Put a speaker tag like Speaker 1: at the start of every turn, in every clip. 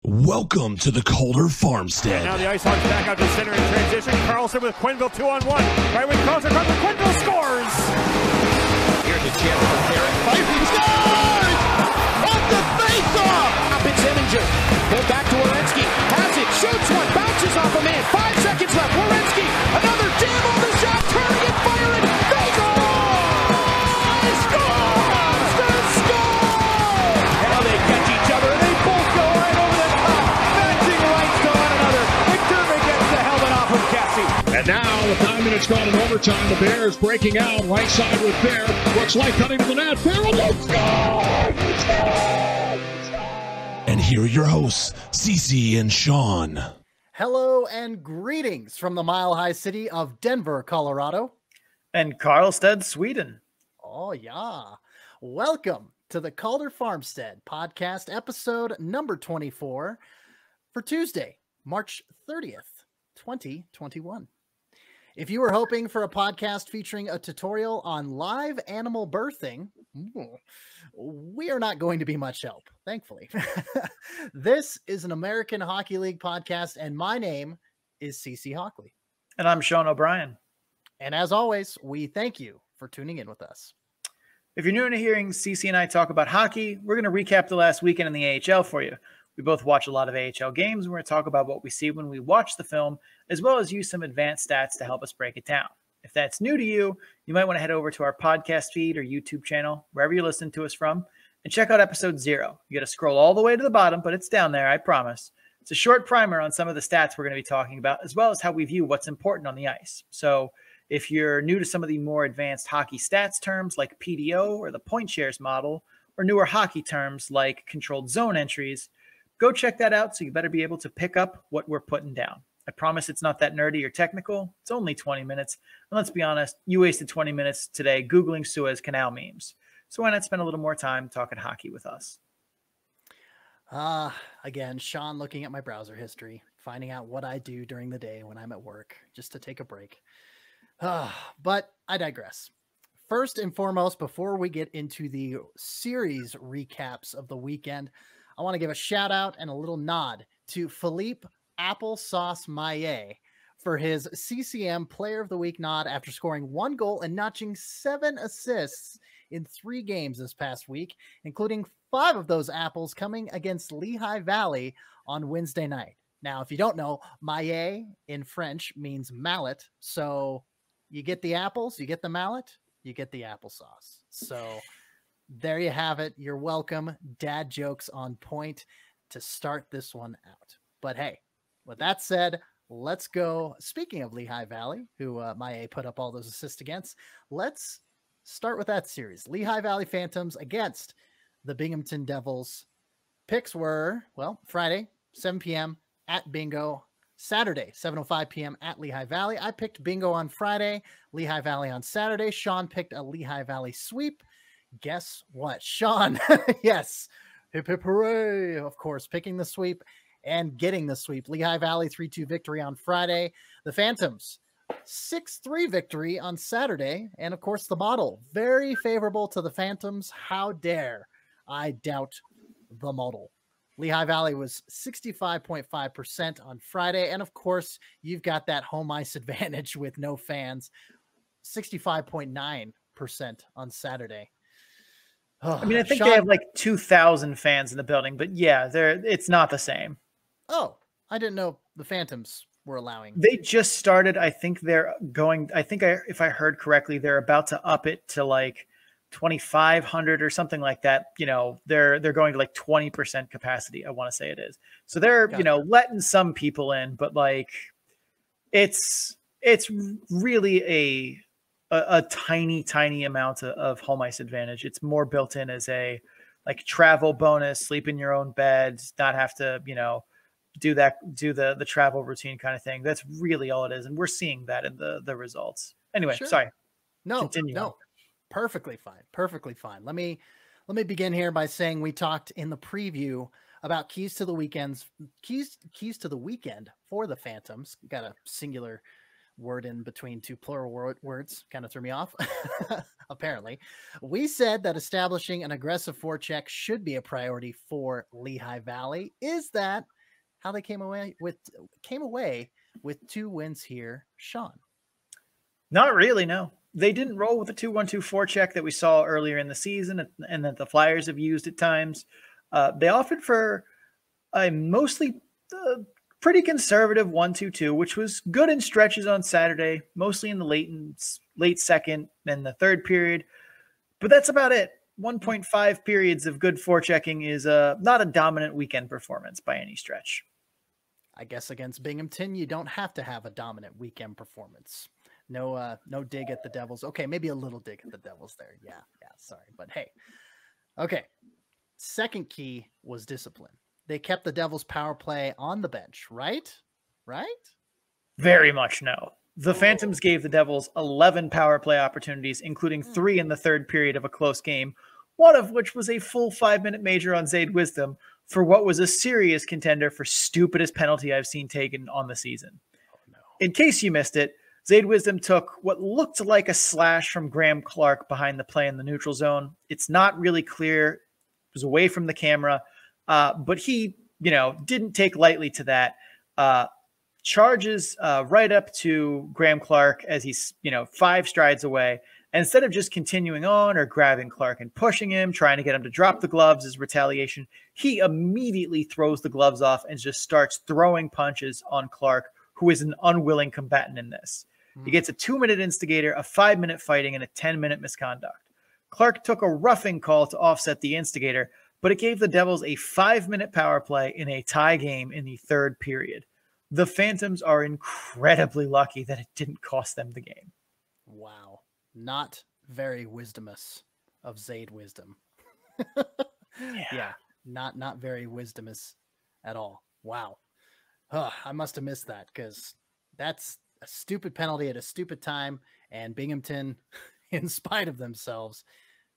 Speaker 1: Welcome to the Calder Farmstead.
Speaker 2: Now the Ice Hawks back out to center in transition. Carlson with Quenneville 2-on-1. Right wing Carlson, Quenneville scores!
Speaker 3: Here's a chance for Patera. He scores! Off the face-off! Up it's Eminger. Pulled back to Werenski. Has it, shoots one, bounces off a man. 5 seconds left. Werenski, another jam on the shot, turning and firing. They score! Scores! They score!
Speaker 2: Now they catch each other and they both go right over the top. Matching rights to one another. McDermott gets the helmet off of Cassie.
Speaker 4: And now, with 9 minutes gone in overtime, the Bears breaking out right side with Bear. Looks like cutting to the net. Bear will score!
Speaker 1: And here are your hosts, Cece and Sean.
Speaker 5: Hello and greetings from the mile-high city of Denver, Colorado.
Speaker 6: And Karlstad, Sweden.
Speaker 5: Oh, yeah. Welcome to the Calder Farmstead podcast, episode number 24 for Tuesday, March 30th, 2021. If you were hoping for a podcast featuring a tutorial on live animal birthing, we are not going to be much help, thankfully. This is an American Hockey League podcast, and my name is CC Hockley.
Speaker 6: And I'm Sean O'Brien.
Speaker 5: And as always, we thank you for tuning in with us.
Speaker 6: If you're new to hearing CC and I talk about hockey, we're going to recap the last weekend in the AHL for you. We both watch a lot of AHL games, and we're going to talk about what we see when we watch the film, as well as use some advanced stats to help us break it down. If that's new to you, you might want to head over to our podcast feed or YouTube channel, wherever you listen to us from, and check out episode 0. You got to scroll all the way to the bottom, but it's down there, I promise. It's a short primer on some of the stats we're going to be talking about, as well as how we view what's important on the ice. So if you're new to some of the more advanced hockey stats terms like PDO or the point shares model, or newer hockey terms like controlled zone entries, go check that out, so you better be able to pick up what we're putting down. I promise it's not that nerdy or technical. It's only 20 minutes. And let's be honest, you wasted 20 minutes today Googling Suez Canal memes. So why not spend a little more time talking hockey with us?
Speaker 5: Again, Sean looking at my browser history, finding out what I do during the day when I'm at work, just to take a break. But I digress. First and foremost, before we get into the series recaps of the weekend, I want to give a shout out and a little nod to Philippe Applesauce Maillet for his CCM Player of the Week nod after scoring 1 goal and notching 7 assists in 3 games this past week, including 5 of those apples coming against Lehigh Valley on Wednesday night. Now, if you don't know, Maillet in French means mallet. So you get the apples, you get the mallet, you get the applesauce. So there you have it. You're welcome. Dad jokes on point to start this one out. But hey, with that said, let's go. Speaking of Lehigh Valley, who Maillet put up all those assists against, let's start with that series. Lehigh Valley Phantoms against the Binghamton Devils. Picks were, well, Friday, 7 p.m. at Bingo. Saturday, 7:05 p.m. at Lehigh Valley. I picked Bingo on Friday, Lehigh Valley on Saturday. Sean picked a Lehigh Valley sweep. Guess what? Sean, yes, hip hip hooray, of course, picking the sweep and getting the sweep. Lehigh Valley 3-2 victory on Friday. The Phantoms 6-3 victory on Saturday. And of course, the model very favorable to the Phantoms. How dare I doubt the model? Lehigh Valley was 65.5% on Friday. And of course, you've got that home ice advantage with no fans, 65.9% on Saturday.
Speaker 6: I mean, I think
Speaker 5: Sean,
Speaker 6: they have like 2,000 fans in the building, but yeah, it's not the same.
Speaker 5: Oh, I didn't know the Phantoms were allowing.
Speaker 6: They just started. I think if I heard correctly, they're about to up it to like 2,500 or something like that. You know, they're going to like 20% capacity. I want to say it is. So they're, letting some people in, but like it's really a tiny amount of home ice advantage. It's more built in as a like travel bonus, sleep in your own bed, not have to, do the travel routine kind of thing. That's really all it is. And we're seeing that in the results. Anyway,
Speaker 5: Sure.
Speaker 6: Sorry.
Speaker 5: No,
Speaker 6: Continue on.
Speaker 5: perfectly fine. Perfectly fine. Let me begin here by saying we talked in the preview about keys to the weekend for the Phantoms. Got a singular word in between 2 plural words, kind of threw me off. Apparently, we said that establishing an aggressive forecheck should be a priority for Lehigh Valley. Is that how they came away with 2 wins here, Sean?
Speaker 6: Not really, no. They didn't roll with the 2-1-2 forecheck that we saw earlier in the season and that the Flyers have used at times. They opted for a mostly pretty conservative 1-2-2, which was good in stretches on Saturday, mostly in the late second and the third period. But that's about it. 1.5 periods of good forechecking is not a dominant weekend performance by any stretch.
Speaker 5: I guess against Binghamton, you don't have to have a dominant weekend performance. No dig at the Devils. Okay, maybe a little dig at the Devils there. Yeah, sorry. But hey, okay. Second key was discipline. They kept the Devils power play on the bench, right? Right?
Speaker 6: Very much no. The Phantoms gave the Devils 11 power play opportunities, including 3 in the third period of a close game, one of which was a full 5-minute major on Zayd Wisdom for what was a serious contender for stupidest penalty I've seen taken on the season. Oh, no. In case you missed it, Zayd Wisdom took what looked like a slash from Graham Clark behind the play in the neutral zone. It's not really clear. It was away from the camera, but he, didn't take lightly to that. Charges right up to Graham Clark as he's, 5 strides away. And instead of just continuing on or grabbing Clark and pushing him, trying to get him to drop the gloves as retaliation, he immediately throws the gloves off and just starts throwing punches on Clark, who is an unwilling combatant in this. He gets a 2-minute instigator, a 5-minute fighting, and a 10-minute misconduct. Clark took a roughing call to offset the instigator, but it gave the Devils a 5-minute power play in a tie game in the third period. The Phantoms are incredibly lucky that it didn't cost them the game.
Speaker 5: Wow. Not very wisdomous of Zayd Wisdom. Yeah. Not very wisdomous at all. Wow. I must have missed that because that's a stupid penalty at a stupid time, and Binghamton, in spite of themselves,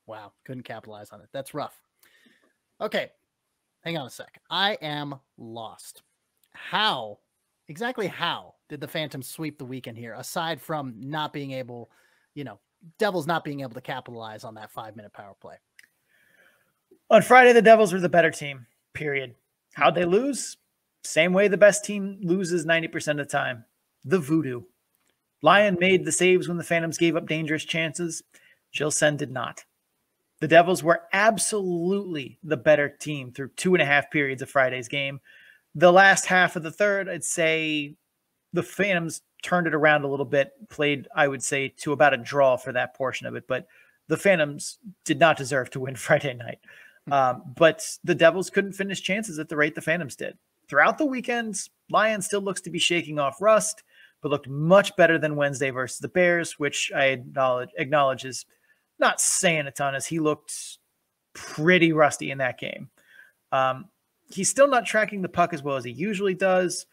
Speaker 5: wow, couldn't capitalize on it. That's rough. Okay, hang on a sec. I am lost. Exactly how did the Phantoms sweep the weekend here, aside from not being able, Devils not being able to capitalize on that 5-minute power play?
Speaker 6: On Friday, the Devils were the better team, period. How'd they lose? Same way the best team loses 90% of the time. The voodoo. Lyon made the saves when the Phantoms gave up dangerous chances. Jill Sen did not. The Devils were absolutely the better team through 2.5 periods of Friday's game. The last half of the third, I'd say the Phantoms turned it around a little bit, played, I would say, to about a draw for that portion of it. But the Phantoms did not deserve to win Friday night. But the Devils couldn't finish chances at the rate the Phantoms did. Throughout the weekends, Lyon still looks to be shaking off rust, but looked much better than Wednesday versus the Bears, which I acknowledge is not saying a ton, as he looked pretty rusty in that game. He's still not tracking the puck as well as he usually does.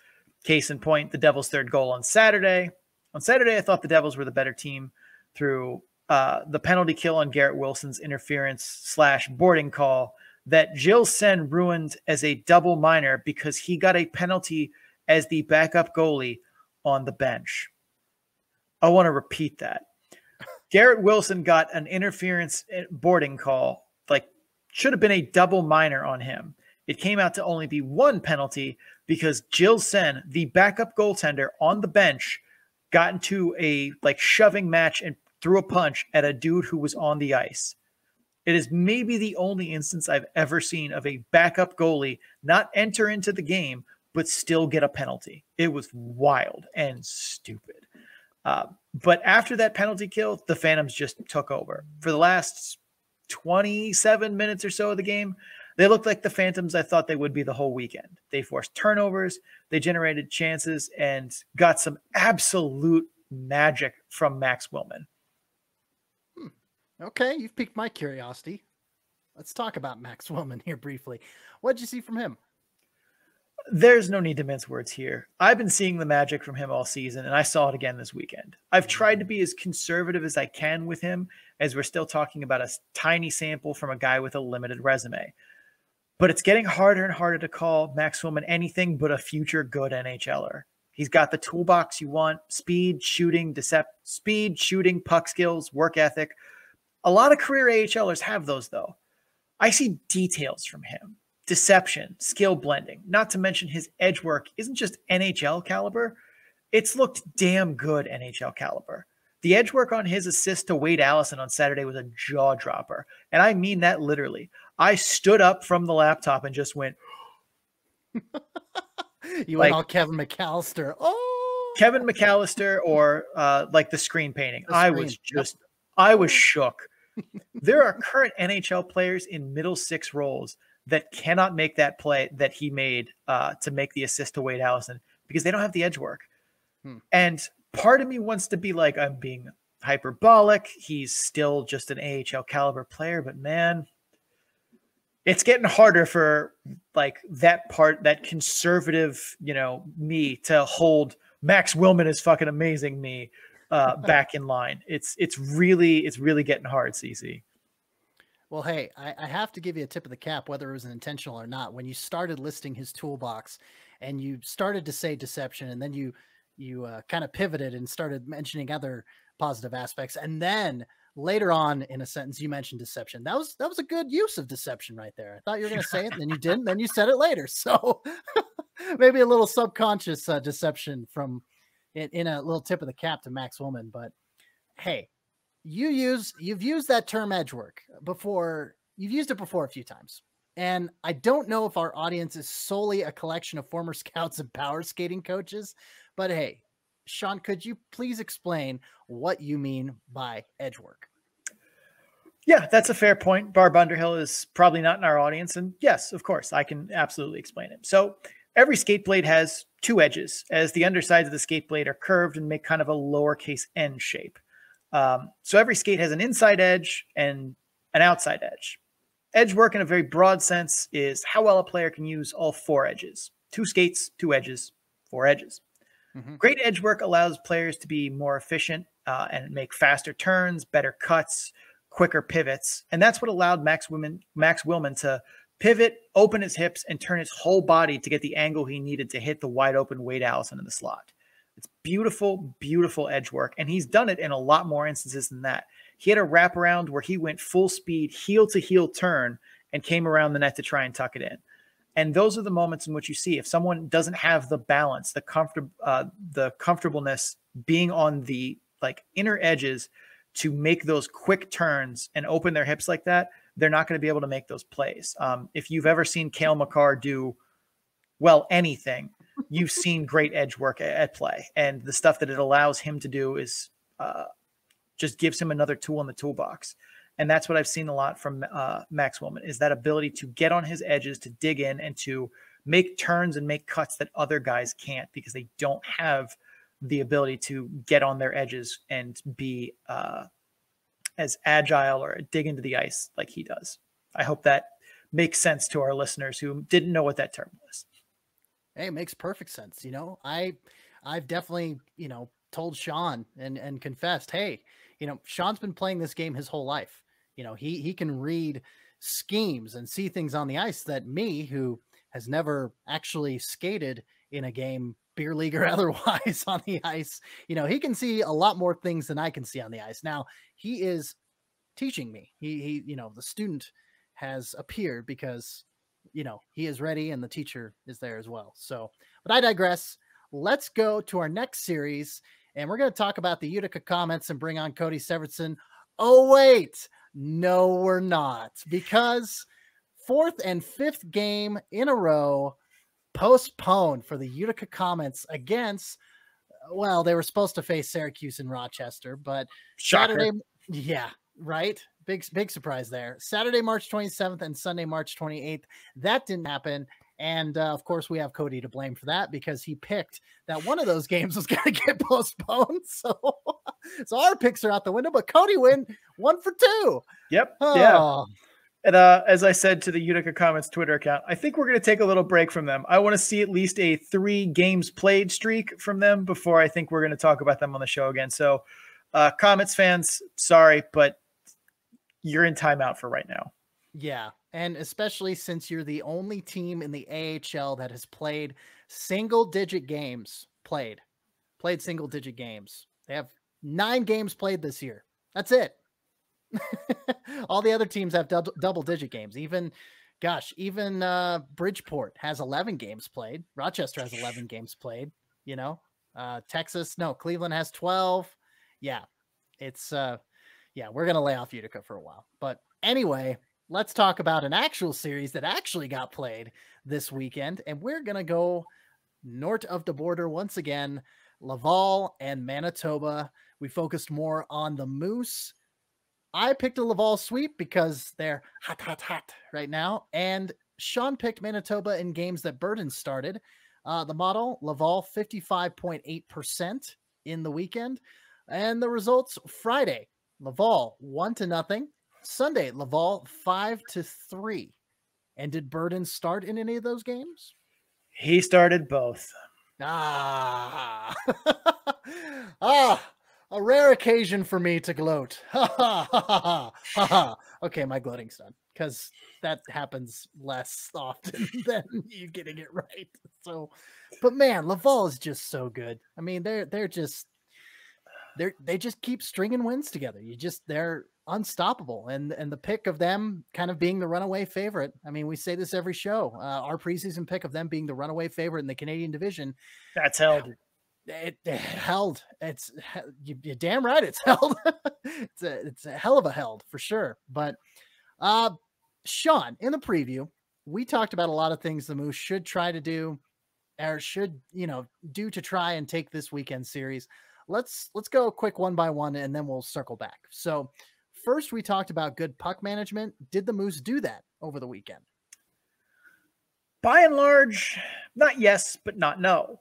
Speaker 6: Case in point, the Devils' third goal on Saturday. On Saturday, I thought the Devils were the better team through the penalty kill on Garrett Wilson's interference/boarding call that Jill Sen ruined as a double minor because he got a penalty as the backup goalie on the bench. I want to repeat that. Garrett Wilson got an interference boarding call, should have been a double minor on him. It came out to only be 1 penalty because Jill Sen, the backup goaltender on the bench, got into a shoving match and threw a punch at a dude who was on the ice. It is maybe the only instance I've ever seen of a backup goalie not enter into the game, but still get a penalty. It was wild and stupid. But after that penalty kill, the Phantoms just took over. For the last 27 minutes or so of the game, they looked like the Phantoms I thought they would be the whole weekend. They forced turnovers, they generated chances, and got some absolute magic from Max Willman.
Speaker 5: Okay, you've piqued my curiosity. Let's talk about Max Willman here briefly. What did you see from him?
Speaker 6: There's no need to mince words here. I've been seeing the magic from him all season, and I saw it again this weekend. I've tried to be as conservative as I can with him, as we're still talking about a tiny sample from a guy with a limited resume. But it's getting harder and harder to call Max Willman anything but a future good NHLer. He's got the toolbox you want: speed, shooting, puck skills, work ethic. A lot of career AHLers have those, though. I see details from him. deception, skill blending, not to mention his edge work isn't just NHL caliber. It's looked damn good NHL caliber. The edge work on his assist to Wade Allison on Saturday was a jaw dropper. And I mean that literally. I stood up from the laptop and just went.
Speaker 5: You went all Kevin McAllister. Oh,
Speaker 6: Kevin McAllister, or like the screen painting. I was shook. There are current NHL players in middle six roles that cannot make that play that he made to make the assist to Wade Allison because they don't have the edge work. And part of me wants to be like, I'm being hyperbolic. He's still just an AHL caliber player, but man, it's getting harder for like that conservative, me to hold Max Willman is fucking amazing me back in line. It's really getting hard, CC.
Speaker 5: Well, hey, I have to give you a tip of the cap, whether it was intentional or not. When you started listing his toolbox and you started to say deception, and then you kind of pivoted and started mentioning other positive aspects, and then later on in a sentence you mentioned deception. That was a good use of deception right there. I thought you were going to say it, and then you didn't. Then you said it later. So maybe a little subconscious deception from in a little tip of the cap to Max Willman. But hey, you've used that term edge work before. You've used it before a few times. And I don't know if our audience is solely a collection of former scouts and power skating coaches, but hey, Sean, could you please explain what you mean by edge work?
Speaker 6: Yeah, that's a fair point. Barb Underhill is probably not in our audience. And yes, of course, I can absolutely explain it. So every skate blade has two edges, as the undersides of the skate blade are curved and make kind of a lowercase n shape. So every skate has an inside edge and an outside edge. Edge work in a very broad sense is how well a player can use all four edges. Two skates, two edges, four edges. Mm-hmm. Great edge work allows players to be more efficient and make faster turns, better cuts, quicker pivots. And that's what allowed Max Willman to pivot, open his hips, and turn his whole body to get the angle he needed to hit the wide open Wade Allison in the slot. It's beautiful, beautiful edge work. And he's done it in a lot more instances than that. He had a wraparound where he went full speed, heel to heel turn, and came around the net to try and tuck it in. And those are the moments in which you see if someone doesn't have the balance, the comfortableness being on the like inner edges to make those quick turns and open their hips like that, they're not going to be able to make those plays. If you've ever seen Cale Makar do anything, you've seen great edge work at play, and the stuff that it allows him to do is just gives him another tool in the toolbox. And that's what I've seen a lot from Max Willman, is that ability to get on his edges, to dig in and to make turns and make cuts that other guys can't, because they don't have the ability to get on their edges and be as agile or dig into the ice like he does. I hope that makes sense to our listeners who didn't know what that term was.
Speaker 5: Hey, it makes perfect sense. I've definitely, told Sean and confessed, hey, Sean's been playing this game his whole life. He can read schemes and see things on the ice that me, who has never actually skated in a game, beer league or otherwise, on the ice, he can see a lot more things than I can see on the ice. Now he is teaching me. He the student has appeared because, he is ready and the teacher is there as well. So, but I digress. Let's go to our next series, and we're going to talk about the Utica Comets and bring on Cody Severson. Oh, wait. No, we're not, because fourth and fifth game in a row postponed for the Utica Comets against, they were supposed to face Syracuse and Rochester, but
Speaker 6: Shocker.
Speaker 5: Saturday, yeah, right? Big surprise there. Saturday, March 27th and Sunday, March 28th. That didn't happen. And of course, we have Cody to blame for that, because he picked that one of those games was going to get postponed. So our picks are out the window, but Cody win 1 for 2.
Speaker 6: Yep.
Speaker 5: Oh.
Speaker 6: Yeah. And as I said to the Utica Comets Twitter account, I think we're going to take a little break from them. I want to see at least a 3 games played streak from them before I think we're going to talk about them on the show again. So Comets fans, sorry, but you're in timeout for right now.
Speaker 5: Yeah. And especially since you're the only team in the AHL that has played single-digit games, played single-digit games. They have 9 games played this year. That's it. All the other teams have double-digit games. Even Gosh, even Bridgeport has 11 games played. Rochester has 11 games played. You know, Cleveland has 12. Yeah, it's we're gonna lay off Utica for a while. But anyway, let's talk about an actual series that actually got played this weekend, and we're gonna go north of the border once again. Laval and Manitoba. We focused more on the Moose. I picked a Laval sweep because they're hot right now. And Sean picked Manitoba in games that Burden started. The model, Laval 55.8% in the weekend. And the results Friday, Laval 1-0. Sunday, Laval 5-3. And did Burden start in any of those games?
Speaker 6: He started both.
Speaker 5: A rare occasion for me to gloat. Okay, my gloating's done because that happens less often than you getting it right. So, but man, Laval is just so good. I mean, they just keep stringing wins together. They're unstoppable. And the pick of them kind of being the runaway favorite. I mean, we say this every show. Our preseason pick of them being the runaway favorite in the Canadian division.
Speaker 6: That's held.
Speaker 5: It held. You're damn right. It's held. it's a hell of a held for sure. But Sean, in the preview, we talked about a lot of things the Moose should try to do, or should do to try and take this weekend series. Let's go quick one by one, and then we'll circle back. So first, we talked about good puck management. Did the Moose do that over the weekend?
Speaker 6: By and large, not yes, but not no.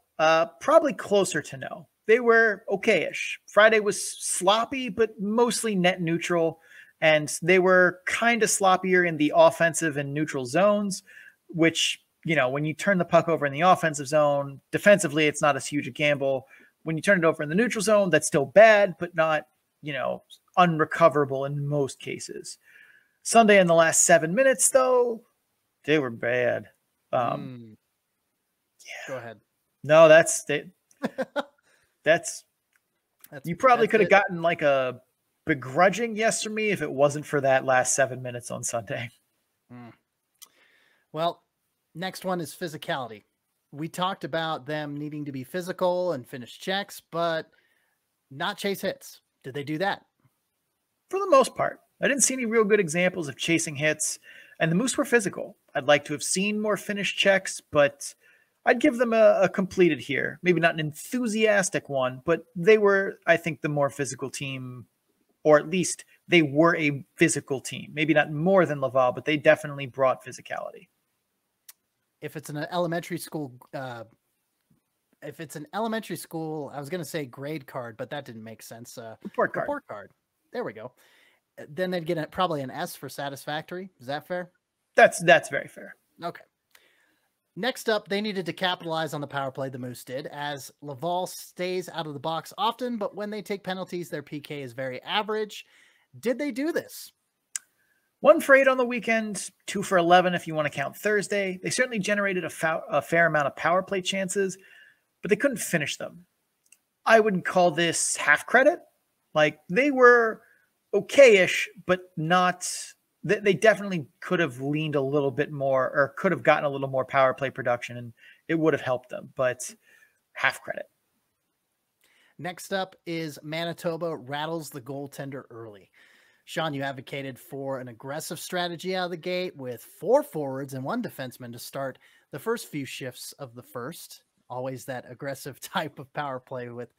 Speaker 6: Probably closer to no. They were okay-ish. Friday was sloppy, but mostly net neutral, and they were kind of sloppier in the offensive and neutral zones, which, when you turn the puck over in the offensive zone, defensively, it's not as huge a gamble. When you turn it over in the neutral zone, that's still bad, but not, unrecoverable in most cases. Sunday in the last 7 minutes, though, they were bad.
Speaker 5: Go ahead.
Speaker 6: No, that's you probably could have gotten like a begrudging yes from me if it wasn't for that last 7 minutes on Sunday.
Speaker 5: Well, next one is physicality. We talked about them needing to be physical and finish checks, but not chase hits. Did they do that?
Speaker 6: For the most part. I didn't see any real good examples of chasing hits, and the Moose were physical. I'd like to have seen more finished checks, but I'd give them a completed here. Maybe not an enthusiastic one, but they were, I think, the more physical team, or at least they were a physical team. Maybe not more than Laval, but they definitely brought physicality.
Speaker 5: If it's an elementary school, I was going to say grade card, but that didn't make sense.
Speaker 6: Report card.
Speaker 5: Report card. There we go. Then they'd get probably an S for satisfactory. Is that fair?
Speaker 6: That's very fair.
Speaker 5: Okay. Next up, they needed to capitalize on the power play the Moose did, as Laval stays out of the box often, but when they take penalties, their PK is very average. Did they do this?
Speaker 6: 1 for 8 on the weekend, 2 for 11 if you want to count Thursday. They certainly generated a fair amount of power play chances, but they couldn't finish them. I would call this half credit. Like, they were okay-ish, but not... They definitely could have leaned a little bit more, or could have gotten a little more power play production, and it would have helped them, but half credit.
Speaker 5: Next up is Manitoba rattles the goaltender early. Sean, you advocated for an aggressive strategy out of the gate with 4 forwards and 1 defenseman to start the first few shifts of the first. Always that aggressive type of power play with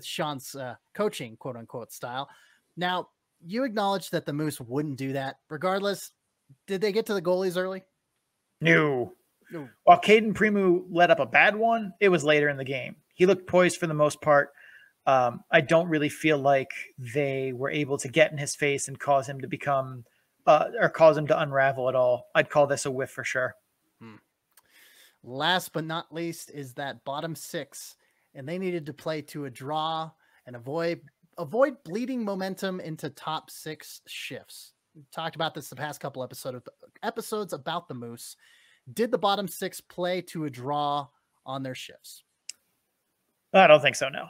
Speaker 5: Sean's coaching, quote unquote, style. Now, you acknowledged that the Moose wouldn't do that. Regardless, did they get to the goalies early?
Speaker 6: No. While Caden Primu let up a bad one, it was later in the game. He looked poised for the most part. I don't really feel like they were able to get in his face and cause him to become or cause him to unravel at all. I'd call this a whiff for sure.
Speaker 5: Last but not least is that bottom 6, and they needed to play to a draw and avoid bleeding momentum into top 6 shifts. We talked about this the past couple episodes about the Moose. Did the bottom 6 play to a draw on their shifts?
Speaker 6: I don't think so, no.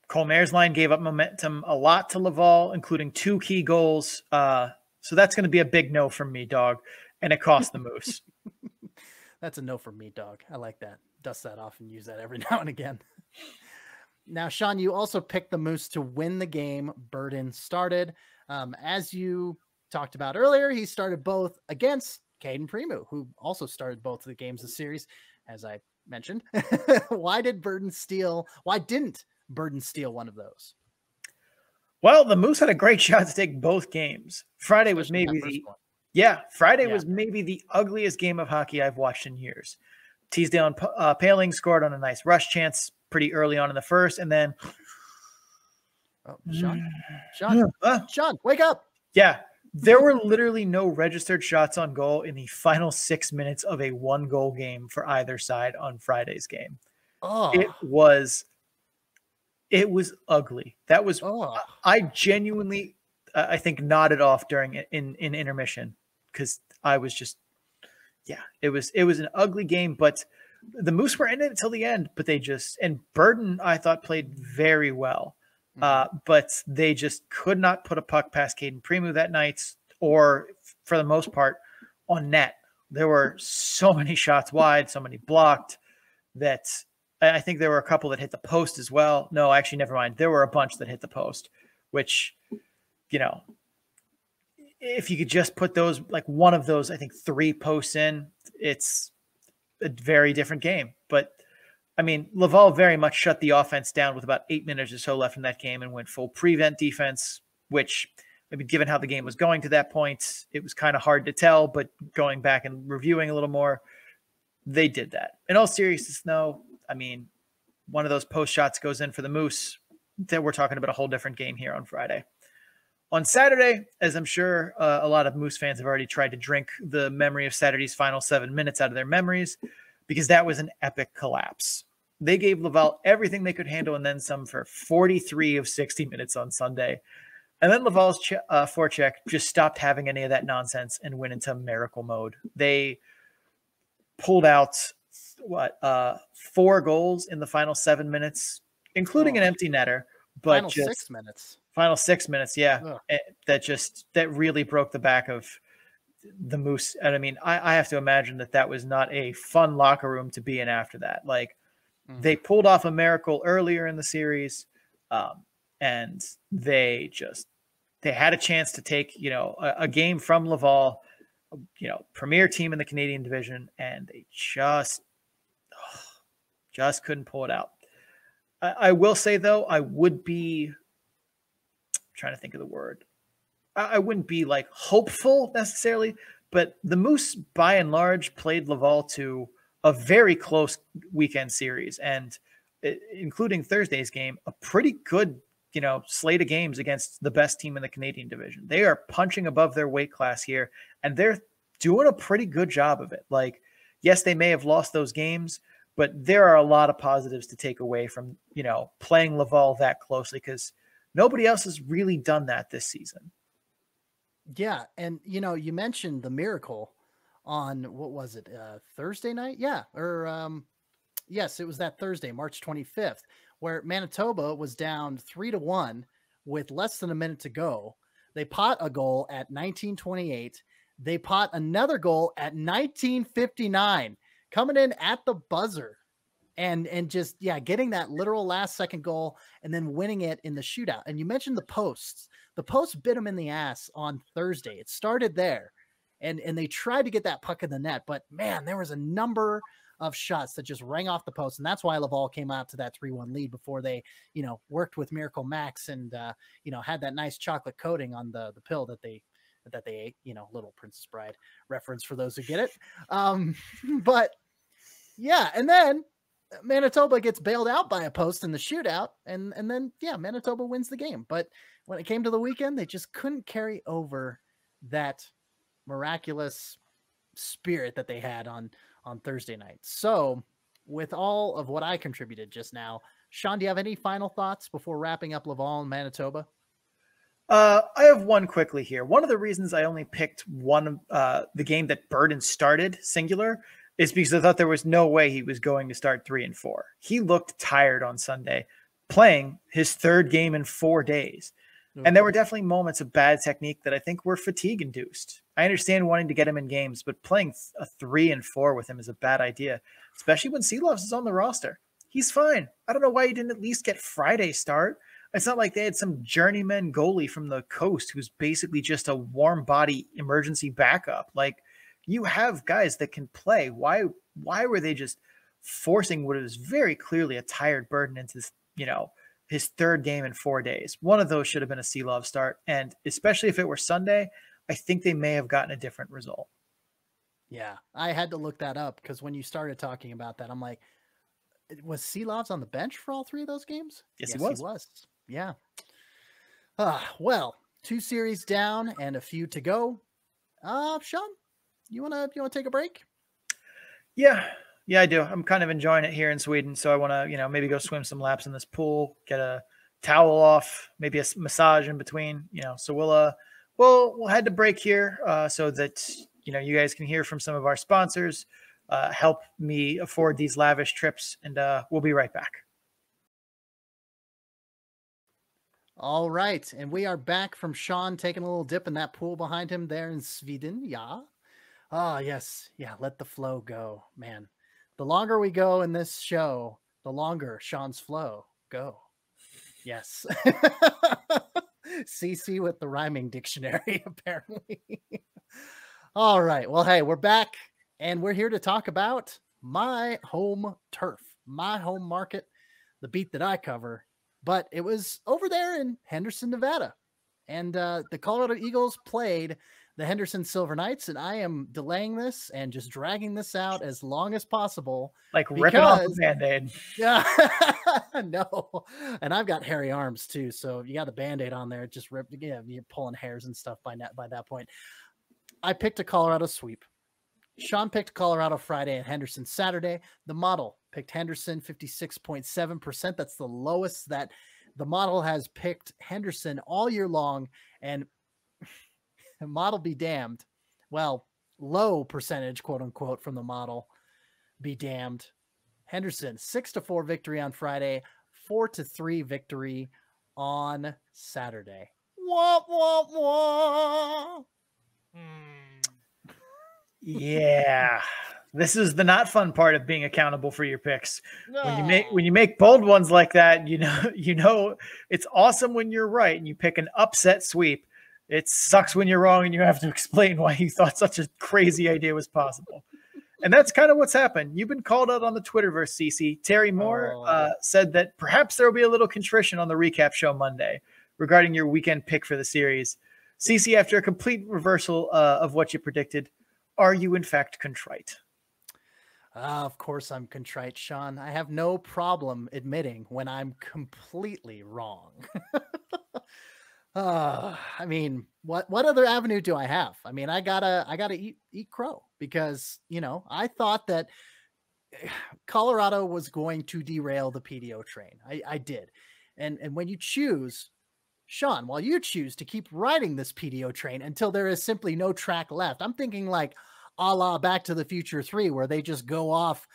Speaker 6: Colmare's line gave up momentum a lot to Laval, including 2 key goals. So that's going to be a big no from me, dog. And it cost the Moose.
Speaker 5: That's a no from me, dog. I like that. Dust that off and use that every now and again. Now, Sean, you also picked the Moose to win the game. Burden started. As you talked about earlier, he started both against Caden Premu, who also started both of the games of the series, as I mentioned. Why didn't Burden steal one of those?
Speaker 6: Well, the Moose had a great shot to take both games. Friday was maybe the ugliest game of hockey I've watched in years. Teasdale and Paling scored on a nice rush chance pretty early on in the first, and then
Speaker 5: Sean, wake up.
Speaker 6: Yeah, there were literally no registered shots on goal in the final 6 minutes of a 1-goal game for either side on Friday's game.
Speaker 5: Oh,
Speaker 6: it was ugly. That was I genuinely I think nodded off during in intermission because I was just it was an ugly game, but the Moose were in it until the end, but and Burden I thought played very well. But they just could not put a puck past Caden Premu that night, or for the most part on net. There were so many shots wide, so many blocked, that I think there were a couple that hit the post as well. No, actually, never mind. There were a bunch that hit the post, which, if you could just put those, like one of those, I think 3 posts in, it's a very different game. But I mean, Laval very much shut the offense down with about 8 minutes or so left in that game and went full prevent defense, which maybe given how the game was going to that point, it was kind of hard to tell, but going back and reviewing a little more, they did that. In all seriousness, though, I mean, one of those post shots goes in for the Moose, that we're talking about a whole different game here on Friday. On Saturday, as I'm sure a lot of Moose fans have already tried to drink the memory of Saturday's final 7 minutes out of their memories, because that was an epic collapse. They gave Laval everything they could handle and then some for 43 of 60 minutes on Sunday. And then Laval's forecheck just stopped having any of that nonsense and went into miracle mode. They pulled out, 4 goals in the final 7 minutes, including an empty netter. But
Speaker 5: final 6 minutes.
Speaker 6: Final 6 minutes, yeah. That really broke the back of the Moose. And I mean, I have to imagine that was not a fun locker room to be in after that. Like, they pulled off a miracle earlier in the series, and they had a chance to take, a game from Laval, premier team in the Canadian division, and they just couldn't pull it out. I will say, though, I would be trying to think of the word. I wouldn't be like hopeful necessarily, but the Moose by and large played Laval to a very close weekend series, and including Thursday's game, a pretty good, slate of games against the best team in the Canadian division. They are punching above their weight class here, and they're doing a pretty good job of it. Like, yes, they may have lost those games, but there are a lot of positives to take away from, playing Laval that closely, because nobody else has really done that this season.
Speaker 5: Yeah. And, you mentioned the miracle on, what was it? Thursday night? Yeah. Or, yes, it was that Thursday, March 25th, where Manitoba was down 3-1 with less than a minute to go. They pot a goal at 19:28. They pot another goal at 19:59, coming in at the buzzer and just, getting that literal last second goal and then winning it in the shootout. And you mentioned the posts. The posts bit them in the ass on Thursday. It started there. And they tried to get that puck in the net, but man, there was a number of shots that just rang off the post. And that's why Laval came out to that 3-1 lead before they, worked with Miracle Max and, had that nice chocolate coating on the pill that they ate, Little Princess Bride reference for those who get it. But yeah. And then Manitoba gets bailed out by a post in the shootout. And then, Manitoba wins the game. But when it came to the weekend, they just couldn't carry over that miraculous spirit that they had on Thursday night. So with all of what I contributed just now, Sean, do you have any final thoughts before wrapping up Laval and Manitoba?
Speaker 6: I have one quickly here. One of the reasons I only picked the game that Burden started, singular, is because I thought there was no way he was going to start 3 and 4. He looked tired on Sunday, playing his 3rd game in 4 days. And there were definitely moments of bad technique that I think were fatigue induced. I understand wanting to get him in games, but playing a 3 and 4 with him is a bad idea, especially when Seelovs is on the roster. He's fine. I don't know why he didn't at least get Friday start. It's not like they had some journeyman goalie from the coast who's basically just a warm body emergency backup. Like, you have guys that can play. Why were they just forcing what is very clearly a tired burden into this, his third game in 4 days? One of those should have been a Seelov start. And especially if it were Sunday, I think they may have gotten a different result.
Speaker 5: Yeah, I had to look that up because when you started talking about that, I'm like, was Seelovs on the bench for all 3 of those games?
Speaker 6: Yes, he was.
Speaker 5: Yeah. Well, 2 series down and a few to go. Sean, you wanna take a break?
Speaker 6: Yeah, I do. I'm kind of enjoying it here in Sweden, so I want to, maybe go swim some laps in this pool, get a towel off, maybe a massage in between, So we'll head to break here so that you guys can hear from some of our sponsors, help me afford these lavish trips, and we'll be right back.
Speaker 5: All right, and we are back from Sean taking a little dip in that pool behind him there in Sweden. Yeah. Oh, yes. Yeah, let the flow go, man. The longer we go in this show, the longer Sean's flow go. Yes. CC with the rhyming dictionary, apparently. All right. Well, hey, we're back, and we're here to talk about my home turf, my home market, the beat that I cover. But it was over there in Henderson, Nevada. And the Colorado Eagles played the Henderson Silver Knights. And I am delaying this and just dragging this out as long as possible.
Speaker 6: Like ripping off the Band-Aid.
Speaker 5: Yeah. No. And I've got hairy arms too. So you got the Band-Aid on there. Just rip. Yeah, you're pulling hairs and stuff by that point. I picked a Colorado sweep. Sean picked Colorado Friday and Henderson Saturday. The model picked Henderson 56.7%. That's the lowest that the model has picked Henderson all year long. And model be damned. Well, low percentage, quote unquote, from the model be damned. Henderson 6-4 victory on Friday, 4-3 victory on Saturday. Wah, wah, wah.
Speaker 6: Yeah, this is the not fun part of being accountable for your picks. No. When you make bold ones like that, you know it's awesome when you're right and you pick an upset sweep. It sucks when you're wrong and you have to explain why you thought such a crazy idea was possible. And that's kind of what's happened. You've been called out on the Twitterverse, CC. Terry Moore said that perhaps there will be a little contrition on the recap show Monday regarding your weekend pick for the series. CC, after a complete reversal of what you predicted, are you in fact contrite?
Speaker 5: Of course I'm contrite, Sean. I have no problem admitting when I'm completely wrong. I mean, what other avenue do I have? I mean, I gotta eat crow because, I thought that Colorado was going to derail the PDO train. I did. And when you choose, Sean, while you choose to keep riding this PDO train until there is simply no track left, I'm thinking like a la Back to the Future 3, where they just go off,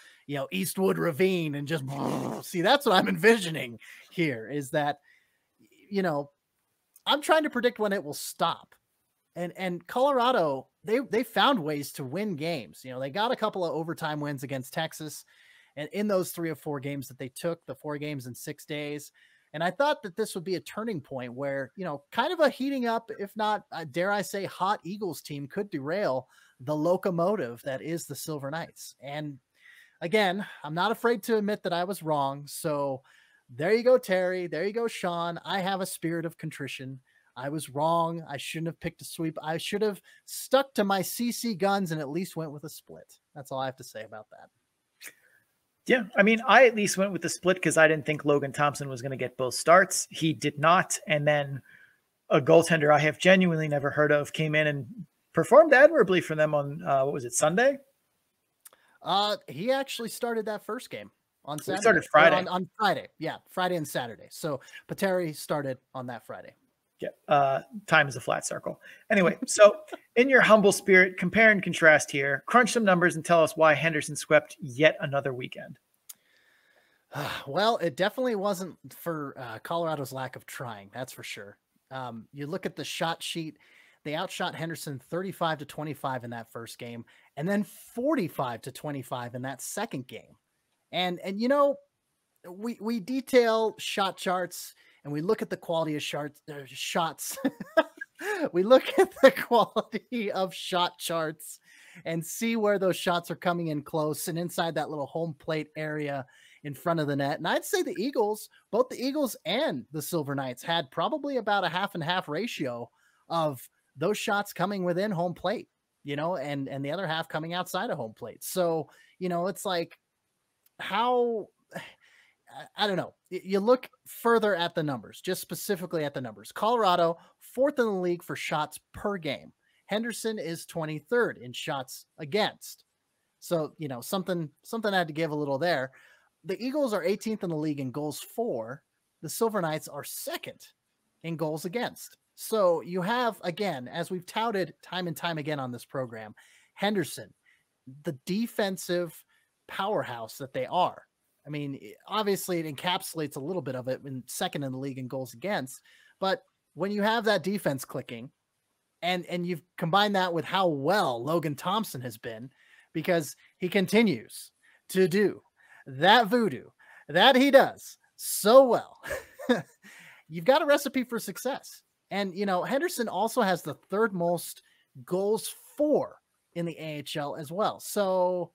Speaker 5: Eastwood Ravine and just see, that's what I'm envisioning here is that, I'm trying to predict when it will stop. And Colorado, they found ways to win games. They got a couple of overtime wins against Texas. And in those 3 or 4 games that they took, the 4 games in 6 days. And I thought that this would be a turning point where, kind of a heating up, if not, dare I say, hot Eagles team could derail the locomotive that is the Silver Knights. And again, I'm not afraid to admit that I was wrong. So there you go, Terry. There you go, Sean. I have a spirit of contrition. I was wrong. I shouldn't have picked a sweep. I should have stuck to my CC guns and at least went with a split. That's all I have to say about that.
Speaker 6: Yeah, I mean, I at least went with the split because I didn't think Logan Thompson was going to get both starts. He did not. And then a goaltender I have genuinely never heard of came in and performed admirably for them on, what was it, Sunday?
Speaker 5: He actually started that first game on Saturday.
Speaker 6: He started Friday.
Speaker 5: On Friday. Yeah, Friday and Saturday. So Patera started on that Friday.
Speaker 6: Yeah, time is a flat circle. Anyway, so in your humble spirit, compare and contrast here, crunch some numbers and tell us why Henderson swept yet another weekend.
Speaker 5: Well, it definitely wasn't for Colorado's lack of trying. That's for sure. You look at the shot sheet. they outshot Henderson 35-25 in that first game, and then 45-25 in that second game. And you know, we detail shot charts and we look at the quality of shots. We look at the quality of shot charts and see where those shots are coming in close and inside that little home plate area in front of the net. And I'd say the Eagles, both the Eagles and the Silver Knights, had probably about a 50-50 ratio of those shots coming within home plate, you know, and the other half coming outside of home plate. So, you know, it's like, how, I don't know. You look further at the numbers, just specifically at the numbers. Colorado, 4th in the league for shots per game. Henderson is 23rd in shots against. So, you know, something I had to give a little there. The Eagles are 18th in the league in goals for. The Silver Knights are 2nd in goals against. So you have, again, as we've touted time and time again on this program, Henderson, the defensive powerhouse that they are. I mean, obviously it encapsulates a little bit of it in 2nd in the league in goals against, but when you have that defense clicking and you've combined that with how well Logan Thompson has been, because he continues to do that voodoo that he does so well, you've got a recipe for success. And, you know, Henderson also has the 3rd most goals for in the AHL as well. So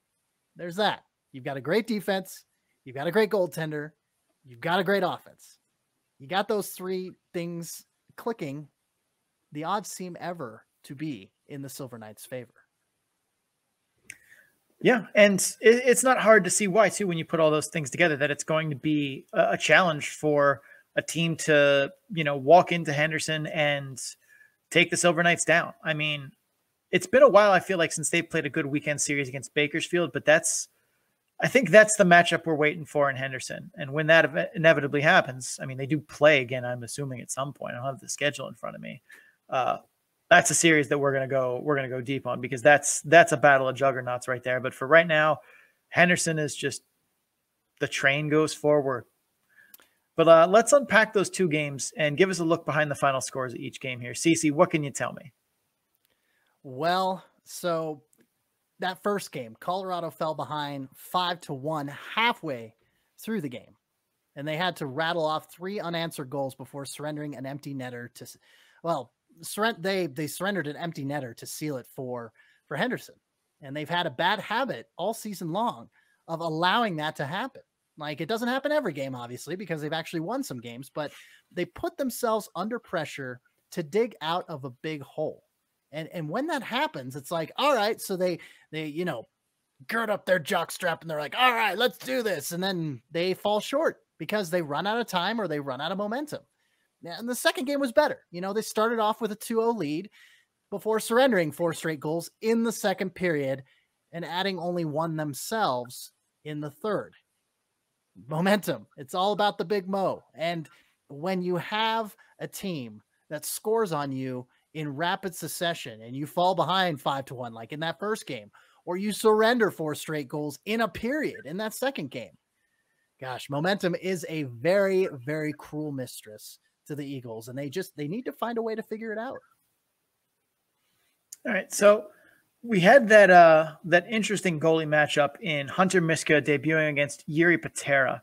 Speaker 5: there's that. You've got a great defense. You've got a great goaltender. You've got a great offense. You got those 3 things clicking. The odds seem ever to be in the Silver Knights' favor.
Speaker 6: Yeah, and it's not hard to see why, too, when you put all those things together, that it's going to be a challenge for a team to, you know, walk into Henderson and take the Silver Knights down. I mean, it's been a while, I feel like, since they played a good weekend series against Bakersfield, but I think that's the matchup we're waiting for in Henderson. And when that inevitably happens, I mean, they do play again, I'm assuming, at some point. I don't have the schedule in front of me. That's a series that we're gonna go deep on, because that's a battle of juggernauts right there. But for right now, Henderson is just, the train goes forward. But let's unpack those 2 games and give us a look behind the final scores of each game here. Cece, what can you tell me?
Speaker 5: Well, so that first game, Colorado fell behind 5-1 halfway through the game, and they had to rattle off 3 unanswered goals before surrendering an empty netter to, well, they surrendered an empty netter to seal it for Henderson. And they've had a bad habit all season long of allowing that to happen. Like, it doesn't happen every game, obviously, because they've actually won some games, but they put themselves under pressure to dig out of a big hole. And when that happens, it's like, all right, so they, you know, gird up their jockstrap and they're like, all right, let's do this. And then they fall short because they run out of time or they run out of momentum. And the second game was better. You know, they started off with a 2-0 lead before surrendering 4 straight goals in the second period and adding only 1 themselves in the third. Momentum. It's all about the big Mo. And when you have a team that scores on you in rapid succession and you fall behind 5-1, like in that first game, or you surrender 4 straight goals in a period in that second game, gosh, momentum is a very, very cruel mistress to the Eagles, and they need to find a way to figure it out.
Speaker 6: All right, so we had that interesting goalie matchup in Hunter Miska debuting against Yuri Patera.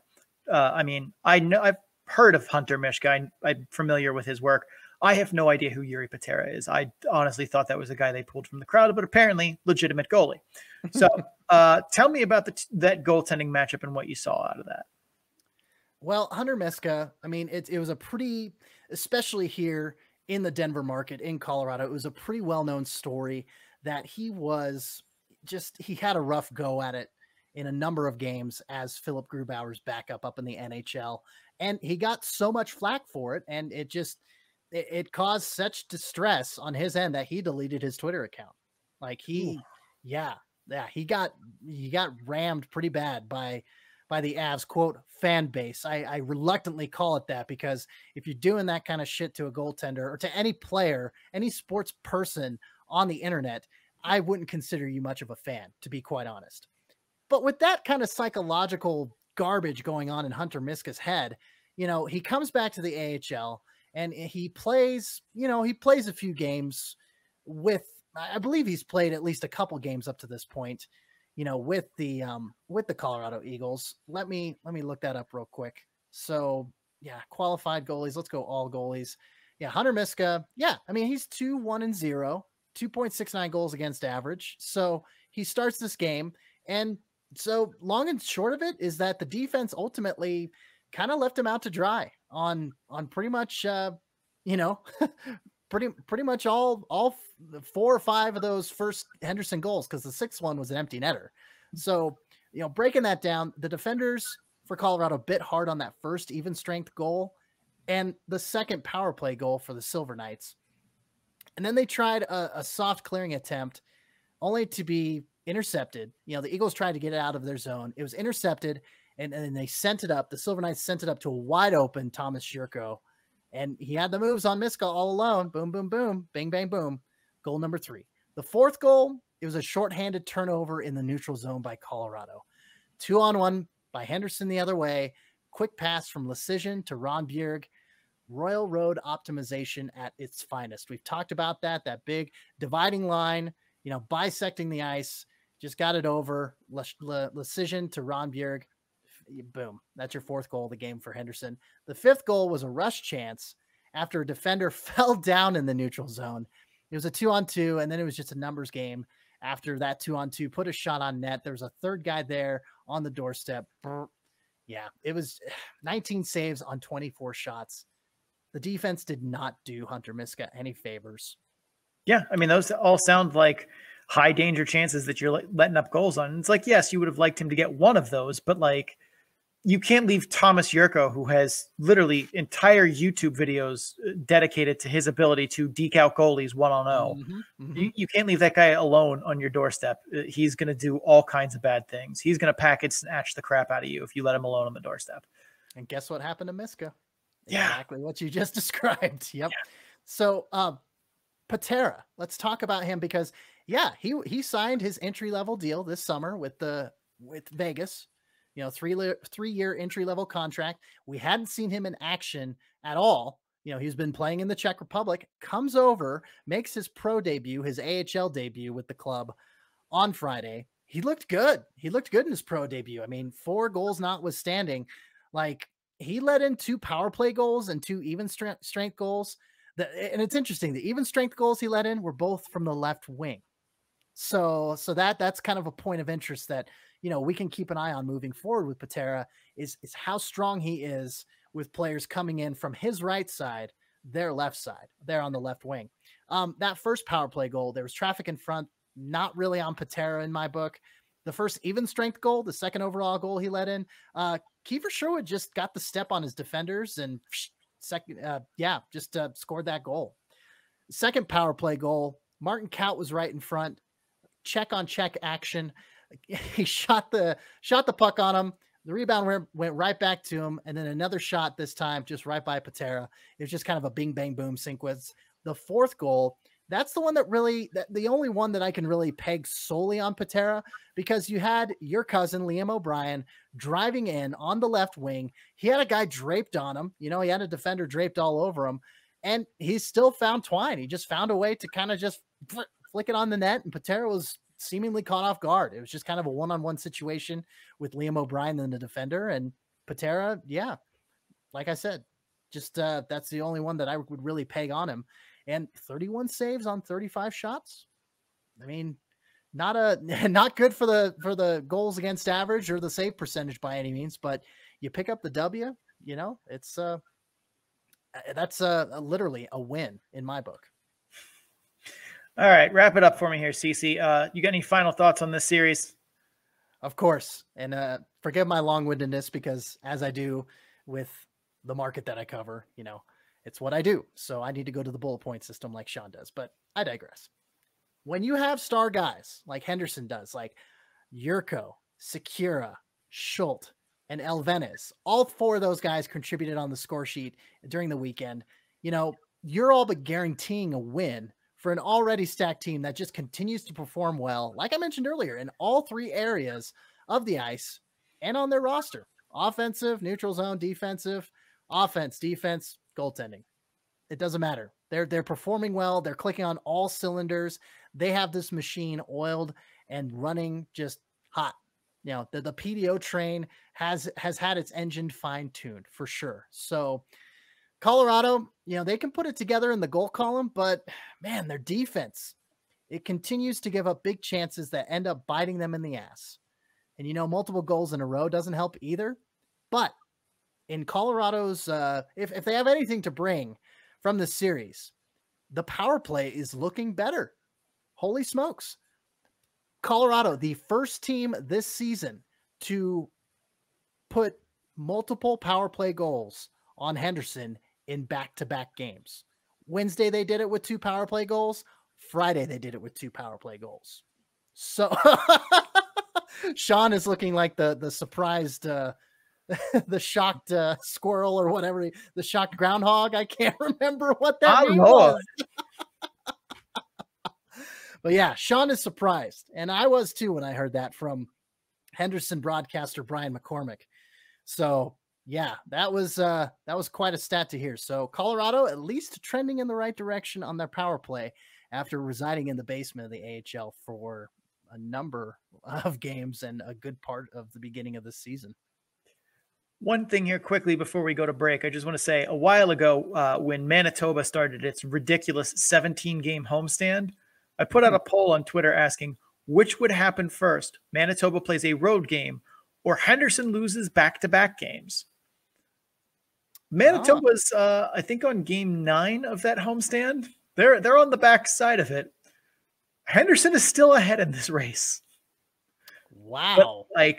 Speaker 6: I mean, I've heard of Hunter Miska. I'm familiar with his work. I have no idea who Yuri Patera is. I honestly thought that was a guy they pulled from the crowd, but apparently legitimate goalie. So tell me about that goaltending matchup and what you saw out of that.
Speaker 5: Well, Hunter Miska, I mean, it was a pretty, especially here in the Denver market in Colorado, it was a pretty well-known story that he had a rough go at it in a number of games as Philip Grubauer's backup up in the NHL. And he got so much flack for it. And it caused such distress on his end that he deleted his Twitter account. Like he got rammed pretty bad by the Avs, quote, fan base. I reluctantly call it that, because if you're doing that kind of shit to a goaltender or to any player, any sports person on the internet, I wouldn't consider you much of a fan, to be quite honest. But with that kind of psychological garbage going on in Hunter Miska's head, you know, he comes back to the AHL and he plays a few games I believe he's played at least a couple games up to this point, with the Colorado Eagles. Let me look that up real quick. So yeah, qualified goalies. Let's go all goalies. Yeah, Hunter Miska. Yeah, I mean, he's 2-1-0, 2.69 goals against average. So he starts this game, and so long and short of it is that the defense ultimately kind of left him out to dry on pretty much pretty much all 4 or 5 of those first Henderson goals, because the 6th one was an empty netter. So breaking that down, the defenders for Colorado bit hard on that first even strength goal and the second power play goal for the Silver Knights. And then they tried a soft clearing attempt only to be intercepted. The Eagles tried to get it out of their zone. It was intercepted, and then they sent it up. The Silver Knights sent it up to a wide open Tomas Patera, and he had the moves on Miska all alone. Boom, boom, boom, bang, bang, boom. Goal number 3. The 4th goal, it was a shorthanded turnover in the neutral zone by Colorado. 2-on-1 by Henderson the other way. Quick pass from Lecision to Ron Bjerg. Royal Road optimization at its finest. We've talked about that big dividing line, bisecting the ice. Just got it over. Lecision to Ron Bjerg. Boom. That's your 4th goal of the game for Henderson. The 5th goal was a rush chance after a defender fell down in the neutral zone. It was a 2-on-2, and then it was just a numbers game. After that 2-on-2, put a shot on net. There was a 3rd guy there on the doorstep. Yeah, it was 19 saves on 24 shots. The defense did not do Hunter Miska any favors.
Speaker 6: Yeah, I mean, those all sound like high danger chances that you're letting up goals on. It's like, yes, you would have liked him to get one of those, but like, you can't leave Tomas Patera, who has literally entire YouTube videos dedicated to his ability to deke out goalies 1-on-0. You can't leave that guy alone on your doorstep. He's going to do all kinds of bad things. He's going to package snatch the crap out of you if you let him alone on the doorstep.
Speaker 5: And guess what happened to Miska?
Speaker 6: Yeah.
Speaker 5: Exactly what you just described. Yep. Yeah. So Patera, let's talk about him, because he signed his entry-level deal this summer with Vegas. 3-year entry-level contract. We hadn't seen him in action at all. He's been playing in the Czech Republic, comes over, makes his pro debut, his AHL debut with the club on Friday. He looked good. He looked good in his pro debut. I mean, 4 goals notwithstanding, like, he let in 2 power play goals and 2 even strength goals. And it's interesting. The even strength goals he let in were both from the left wing. So that's kind of a point of interest that, we can keep an eye on moving forward with Patera is how strong he is with players coming in from his right side, their left side, there on the left wing. That first power play goal, there was traffic in front, not really on Patera in my book. The first even strength goal, the 2nd overall goal he let in, Kiefer Sherwood just got the step on his defenders and scored that goal. Second power play goal, Martin Kaut was right in front, check on check action. He shot the puck on him. The rebound went right back to him, and then another shot this time just right by Patera. It was just kind of a bing bang boom sequence. The 4th goal, that's the one the only one that I can really peg solely on Patera, because you had your cousin Liam O'Brien driving in on the left wing. He had a guy draped on him. He had a defender draped all over him, and he still found twine. He just found a way to kind of just flick it on the net, and Patera was seemingly caught off guard. It was just kind of a 1-on-1 situation with Liam O'Brien and the defender, and Patera, like I said, just that's the only one that I would really peg on him. And 31 saves on 35 shots. I mean, not good for the goals against average or the save percentage by any means, but you pick up the W. It's that's literally a win in my book.
Speaker 6: All right, wrap it up for me here, CC. You got any final thoughts on this series?
Speaker 5: Of course. And forgive my long-windedness, because as I do with the market that I cover, it's what I do. So I need to go to the bullet point system like Sean does, but I digress. When you have star guys like Henderson does, like Yurko, Sekura, Schultz, and Elvenes, all 4 of those guys contributed on the score sheet during the weekend. You're all but guaranteeing a win for an already stacked team that just continues to perform well, like I mentioned earlier, in all 3 areas of the ice and on their roster: offensive, neutral zone, defensive, offense, defense, goaltending. It doesn't matter. They're performing well. They're clicking on all cylinders. They have this machine oiled and running just hot. You know, the PDO train has had its engine fine-tuned for sure. So Colorado, you know, they can put it together in the goal column, but man, their defense, it continues to give up big chances that end up biting them in the ass. And, you know, multiple goals in a row doesn't help either. But in Colorado's, if they have anything to bring from this series, the power play is looking better. Holy smokes. Colorado, the first team this season to put multiple power play goals on Henderson in back-to-back games. Wednesday, they did it with 2 power play goals. Friday, they did it with 2 power play goals. So Sean is looking like the surprised, the shocked squirrel or whatever, the shocked groundhog. I can't remember what that name was. But yeah, Sean is surprised. And I was too when I heard that from Henderson broadcaster Brian McCormick. So yeah, that was quite a stat to hear. So Colorado at least trending in the right direction on their power play after residing in the basement of the AHL for a number of games and a good part of the beginning of the season.
Speaker 6: One thing here quickly before we go to break, I just want to say a while ago when Manitoba started its ridiculous 17-game homestand, I put out a poll on Twitter asking which would happen first. Manitoba plays a road game or Henderson loses back-to-back games. Manitoba's, I think, on game 9 of that homestand. They're on the back side of it. Henderson is still ahead in this race.
Speaker 5: Wow.
Speaker 6: But,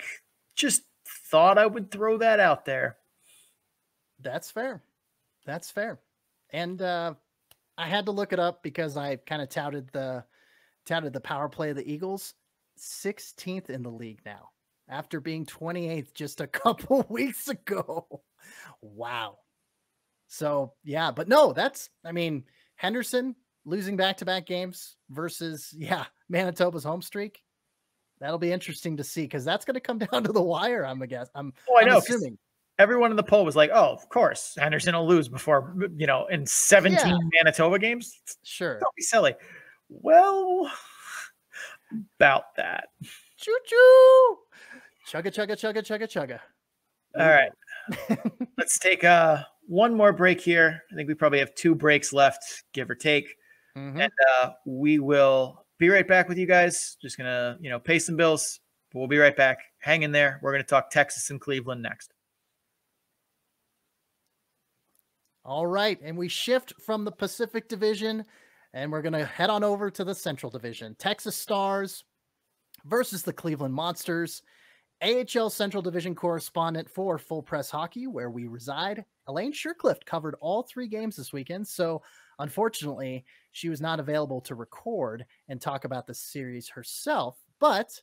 Speaker 6: just thought I would throw that out there.
Speaker 5: That's fair. That's fair. And I had to look it up because I kind of touted the power play of the Eagles. 16th in the league now, after being 28th just a couple weeks ago. Wow. So yeah, but no, Henderson losing back-to-back games versus Manitoba's home streak. That'll be interesting to see because that's going to come down to the wire. I'm assuming.
Speaker 6: Everyone in the poll was like, "Oh, of course, Henderson will lose before in 17 Manitoba games."
Speaker 5: Sure,
Speaker 6: don't be silly. Well, about that.
Speaker 5: Choo choo, chugga chugga chugga chugga chugga.
Speaker 6: All right, let's take one more break here. I think we probably have 2 breaks left, give or take, and we will be right back with you guys. Just gonna pay some bills, but we'll be right back. Hang in there. We're gonna talk Texas and Cleveland next.
Speaker 5: All right, and we shift from the Pacific Division, and we're going to head on over to the Central Division. Texas Stars versus the Cleveland Monsters. AHL Central Division correspondent for Full Press Hockey, where we reside, Elaine Shercliffe, covered all 3 games this weekend, so unfortunately, she was not available to record and talk about the series herself, but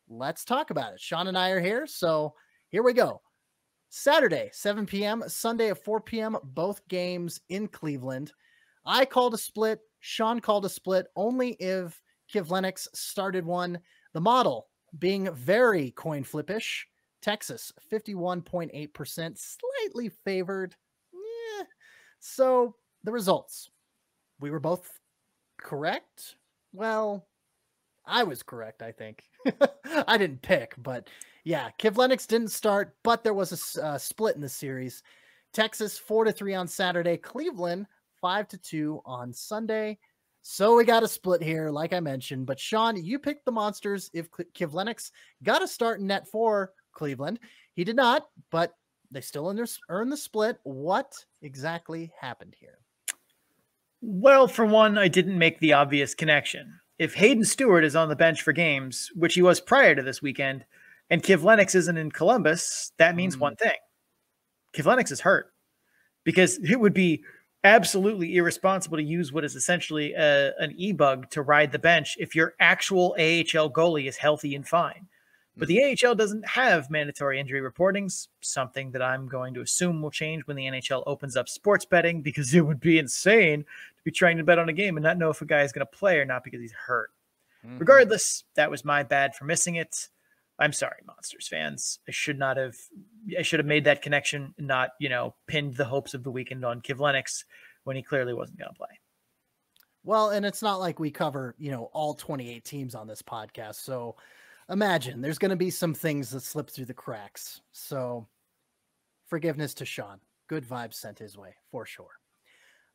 Speaker 5: let's talk about it. Sean and I are here, so here we go. Saturday, 7 p.m., Sunday at 4 p.m., both games in Cleveland. I called a split. Sean called a split only if Kivlenieks started one. The model being very coin flippish. Texas, 51.8%, slightly favored. Yeah. So the results. We were both correct. Well, I was correct, I think. I didn't pick, but yeah, Kivlenieks didn't start, but there was a split in the series. Texas 4-3 on Saturday, Cleveland 5-2 on Sunday. So we got a split here, like I mentioned. But Sean, you picked the Monsters if Kivlenieks got a start in net for Cleveland. He did not, but they still earned the split. What exactly happened here?
Speaker 6: Well, for one, I didn't make the obvious connection. If Hayden Stewart is on the bench for games, which he was prior to this weekend, and Kivlenieks isn't in Columbus, that means one thing. Kivlenieks is hurt, because it would be absolutely irresponsible to use what is essentially an e-bug to ride the bench if your actual AHL goalie is healthy and fine. But the AHL doesn't have mandatory injury reportings, something that I'm going to assume will change when the NHL opens up sports betting, because it would be insane to be trying to bet on a game and not know if a guy is going to play or not because he's hurt. Regardless, that was my bad for missing it. I'm sorry, Monsters fans. I should have made that connection and not, pinned the hopes of the weekend on Kivlenieks when he clearly wasn't going to play.
Speaker 5: Well, and it's not like we cover, all 28 teams on this podcast. So imagine there's going to be some things that slip through the cracks. So forgiveness to Sean. Good vibes sent his way for sure.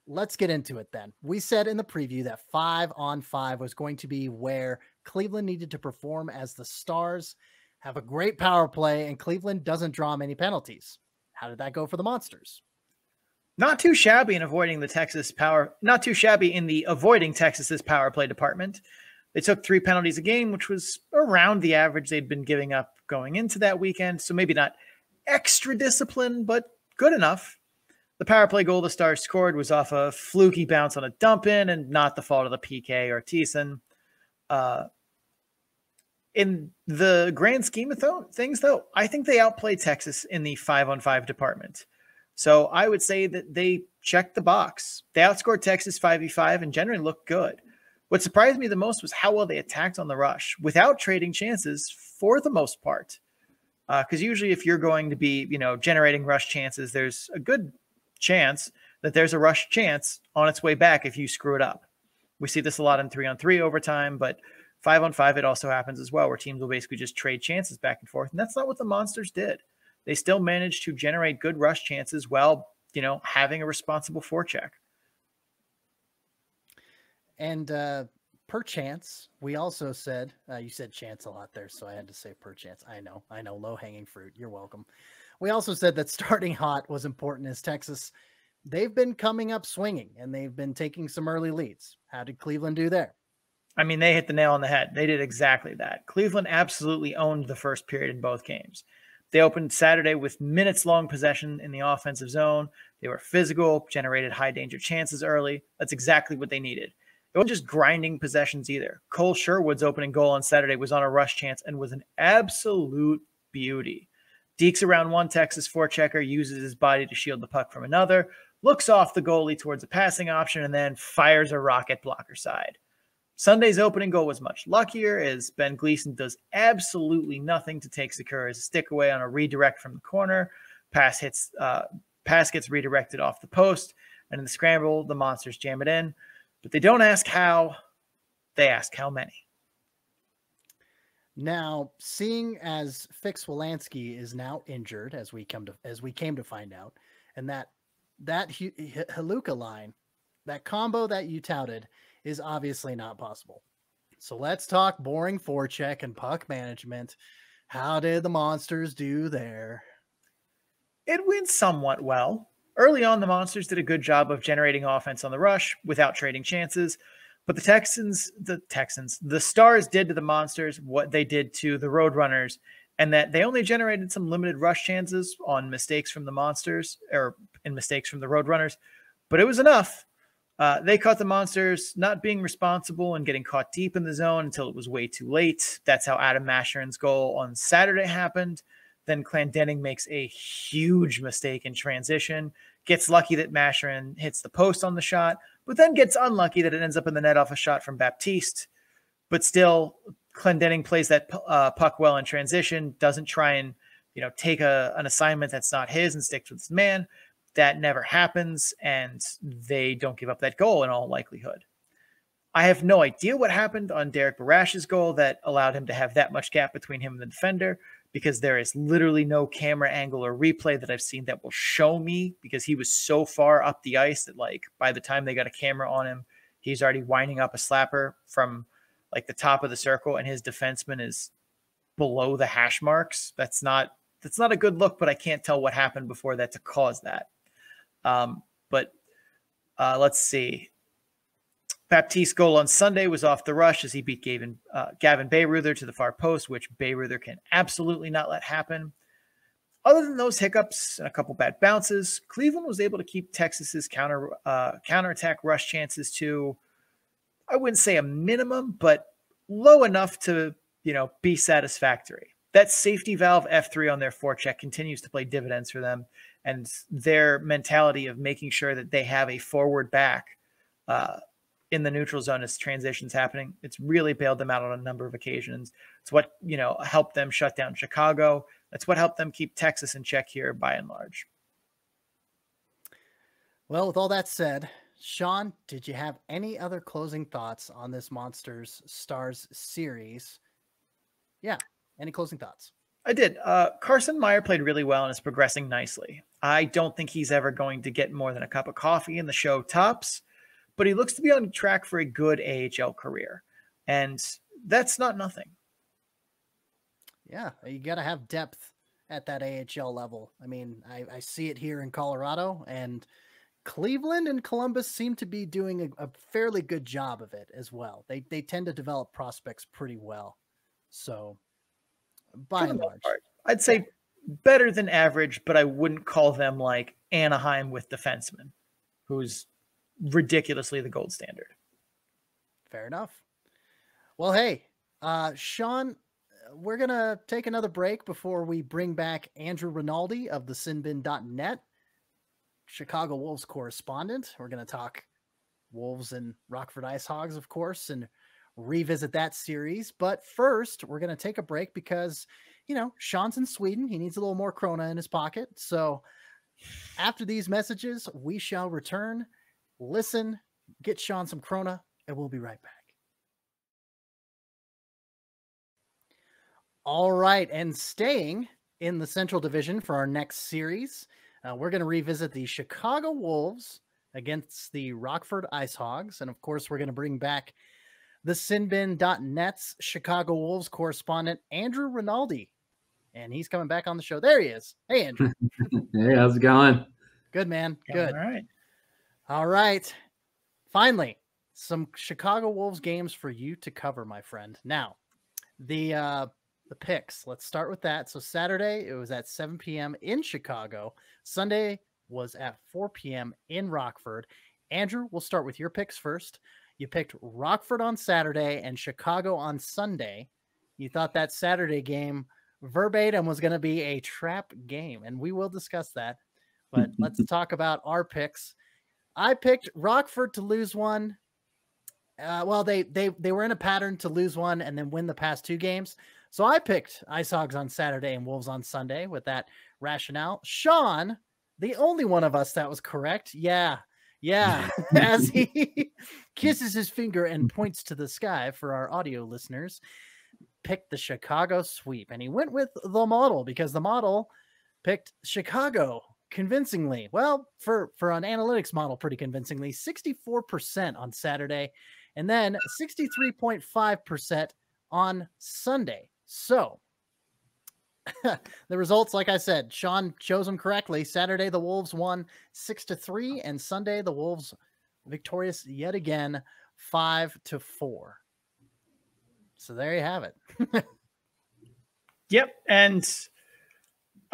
Speaker 5: Let's get into it then. We said in the preview that 5-on-5 was going to be where Cleveland needed to perform as the Stars have a great power play and Cleveland doesn't draw many penalties. How did that go for the Monsters?
Speaker 6: Not too shabby in avoiding Texas's power play department. They took 3 penalties a game, which was around the average they'd been giving up going into that weekend. So maybe not extra discipline, but good enough. The power play goal the Stars scored was off a fluky bounce on a dump in and not the fault of the PK or Thiessen. In the grand scheme of things, though, I think they outplayed Texas in the 5-on-5 department. So I would say that they checked the box. They outscored Texas 5v5 and generally looked good. What surprised me the most was how well they attacked on the rush without trading chances for the most part. Because usually if you're going to be, generating rush chances, there's a good chance that there's a rush chance on its way back if you screw it up. We see this a lot in 3-on-3 overtime, but 5-on-5, it also happens as well, where teams will basically just trade chances back and forth. And that's not what the Monsters did. They still managed to generate good rush chances while, having a responsible forecheck.
Speaker 5: And per chance, we also said, you said chance a lot there, so I had to say per chance. I know, low-hanging fruit. You're welcome. We also said that starting hot was important as Texas. They've been coming up swinging, and they've been taking some early leads. How did Cleveland do there?
Speaker 6: I mean, they hit the nail on the head. They did exactly that. Cleveland absolutely owned the first period in both games. They opened Saturday with minutes-long possession in the offensive zone. They were physical, generated high-danger chances early. That's exactly what they needed. It wasn't just grinding possessions either. Cole Sherwood's opening goal on Saturday was on a rush chance and was an absolute beauty. Dekes around one Texas forechecker, uses his body to shield the puck from another, looks off the goalie towards a passing option, and then fires a rocket blocker side. Sunday's opening goal was much luckier as Ben Gleason does absolutely nothing to take Sakura's stick away on a redirect from the corner. Pass gets redirected off the post, and in the scramble, the Monsters jam it in. But they don't ask how, they ask how many.
Speaker 5: Now, seeing as Fix Wolanski is now injured, as we came to find out, and that Haluka line, that combo that you touted, is obviously not possible. So let's talk boring forecheck and puck management. How did the Monsters do there?
Speaker 6: It went somewhat well. Early on, the Monsters did a good job of generating offense on the rush without trading chances. But the Stars did to the Monsters what they did to the Roadrunners, and that they only generated some limited rush chances on mistakes from the Monsters or in mistakes from the Roadrunners. But it was enough. They caught the Monsters not being responsible and getting caught deep in the zone until it was way too late. That's how Adam Masheron's goal on Saturday happened. Then Clendening makes a huge mistake in transition, gets lucky that Masheron hits the post on the shot, but then gets unlucky that it ends up in the net off a shot from Baptiste. But still, Clendening plays that puck well in transition, doesn't try and take an assignment that's not his and sticks with his man. That never happens, and they don't give up that goal in all likelihood. I have no idea what happened on Derek Barash's goal that allowed him to have that much gap between him and the defender, because there is literally no camera angle or replay that I've seen that will show me, because he was so far up the ice that by the time they got a camera on him, he's already winding up a slapper from the top of the circle, and his defenseman is below the hash marks. That's not a good look, but I can't tell what happened before that to cause that. Let's see. Baptiste's goal on Sunday was off the rush as he beat Gavin Bayreuther to the far post, which Bayreuther can absolutely not let happen. Other than those hiccups and a couple bad bounces, Cleveland was able to keep Texas's counterattack rush chances to, I wouldn't say a minimum, but low enough to, be satisfactory. That safety valve F3 on their forecheck continues to play dividends for them, and their mentality of making sure that they have a forward back in the neutral zone as transitions happening, it's really bailed them out on a number of occasions. It's what, helped them shut down Chicago. That's what helped them keep Texas in check here by and large.
Speaker 5: Well, with all that said, Sean, did you have any other closing thoughts on this Monsters Stars series? Yeah, any closing thoughts?
Speaker 6: I did. Carson Meyer played really well and is progressing nicely. I don't think he's ever going to get more than a cup of coffee in the show tops, but he looks to be on track for a good AHL career. And that's not nothing.
Speaker 5: Yeah, you got to have depth at that AHL level. I mean, I see it here in Colorado, and Cleveland and Columbus seem to be doing a fairly good job of it as well. They tend to develop prospects pretty well. So, by and large,
Speaker 6: I'd say better than average, but I wouldn't call them like Anaheim with defensemen, who's ridiculously the gold standard.
Speaker 5: Fair enough. Well, hey, Sean, we're going to take another break before we bring back Andrew Rinaldi of the Sinbin.net, Chicago Wolves correspondent. We're going to talk Wolves and Rockford Ice Hogs, of course, and revisit that series. But first, we're going to take a break because, you know, Sean's in Sweden. He needs a little more Krona in his pocket. So after these messages, we shall return, listen, get Sean some Krona, and we'll be right back. All right. And staying in the Central Division for our next series, we're going to revisit the Chicago Wolves against the Rockford Ice Hogs. And of course, we're going to bring back the Sinbin.net's Chicago Wolves correspondent, Andrew Rinaldi. And he's coming back on the show. There he is. Hey, Andrew.
Speaker 7: Hey, how's it going?
Speaker 5: Good, man. Good.
Speaker 6: All right.
Speaker 5: All right. Finally, some Chicago Wolves games for you to cover, my friend. Now, the picks. Let's start with that. So Saturday, it was at 7 p.m. in Chicago. Sunday was at 4 p.m. in Rockford. Andrew, we'll start with your picks first. You picked Rockford on Saturday and Chicago on Sunday. You thought that Saturday game verbatim was going to be a trap game, and we will discuss that. But let's talk about our picks. I picked Rockford to lose one. Well, they were in a pattern to lose one and then win the past two games. So I picked Ice Hogs on Saturday and Wolves on Sunday with that rationale. Sean, the only one of us that was correct. Yeah. As he kisses his finger and points to the sky for our audio listeners, picked the Chicago sweep. And he went with the model because the model picked Chicago convincingly. Well, for an analytics model, pretty convincingly, 64% on Saturday and then 63.5% on Sunday. So the results, like I said, Sean chose them correctly. Saturday, the Wolves won 6-3, and Sunday, the Wolves victorious yet again, 5-4. So there you have it.
Speaker 6: Yep. And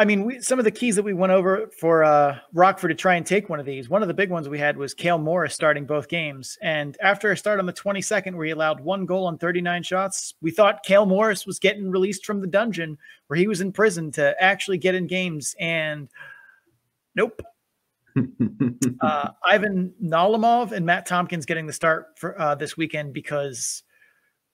Speaker 6: I mean, some of the keys that we went over for Rockford to try and take one of these, one of the big ones we had was Cale Morris starting both games. And after a start on the 22nd, where he allowed 1 goal on 39 shots, we thought Cale Morris was getting released from the dungeon where he was in prison to actually get in games. And nope. Ivan Nalimov and Matt Tompkins getting the start for this weekend because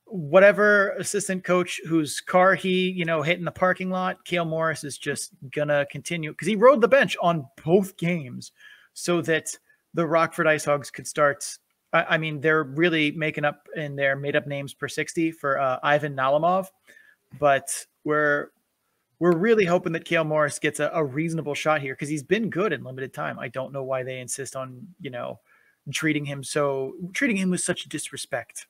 Speaker 6: whatever assistant coach whose car he, hit in the parking lot, Cale Morris is just gonna continue because he rode the bench on both games so that the Rockford Ice Hogs could start. I mean, they're really making up in their made up names per 60 for Ivan Nalimov, but we're really hoping that Cale Morris gets a reasonable shot here because he's been good in limited time. I don't know why they insist on, treating him with such disrespect.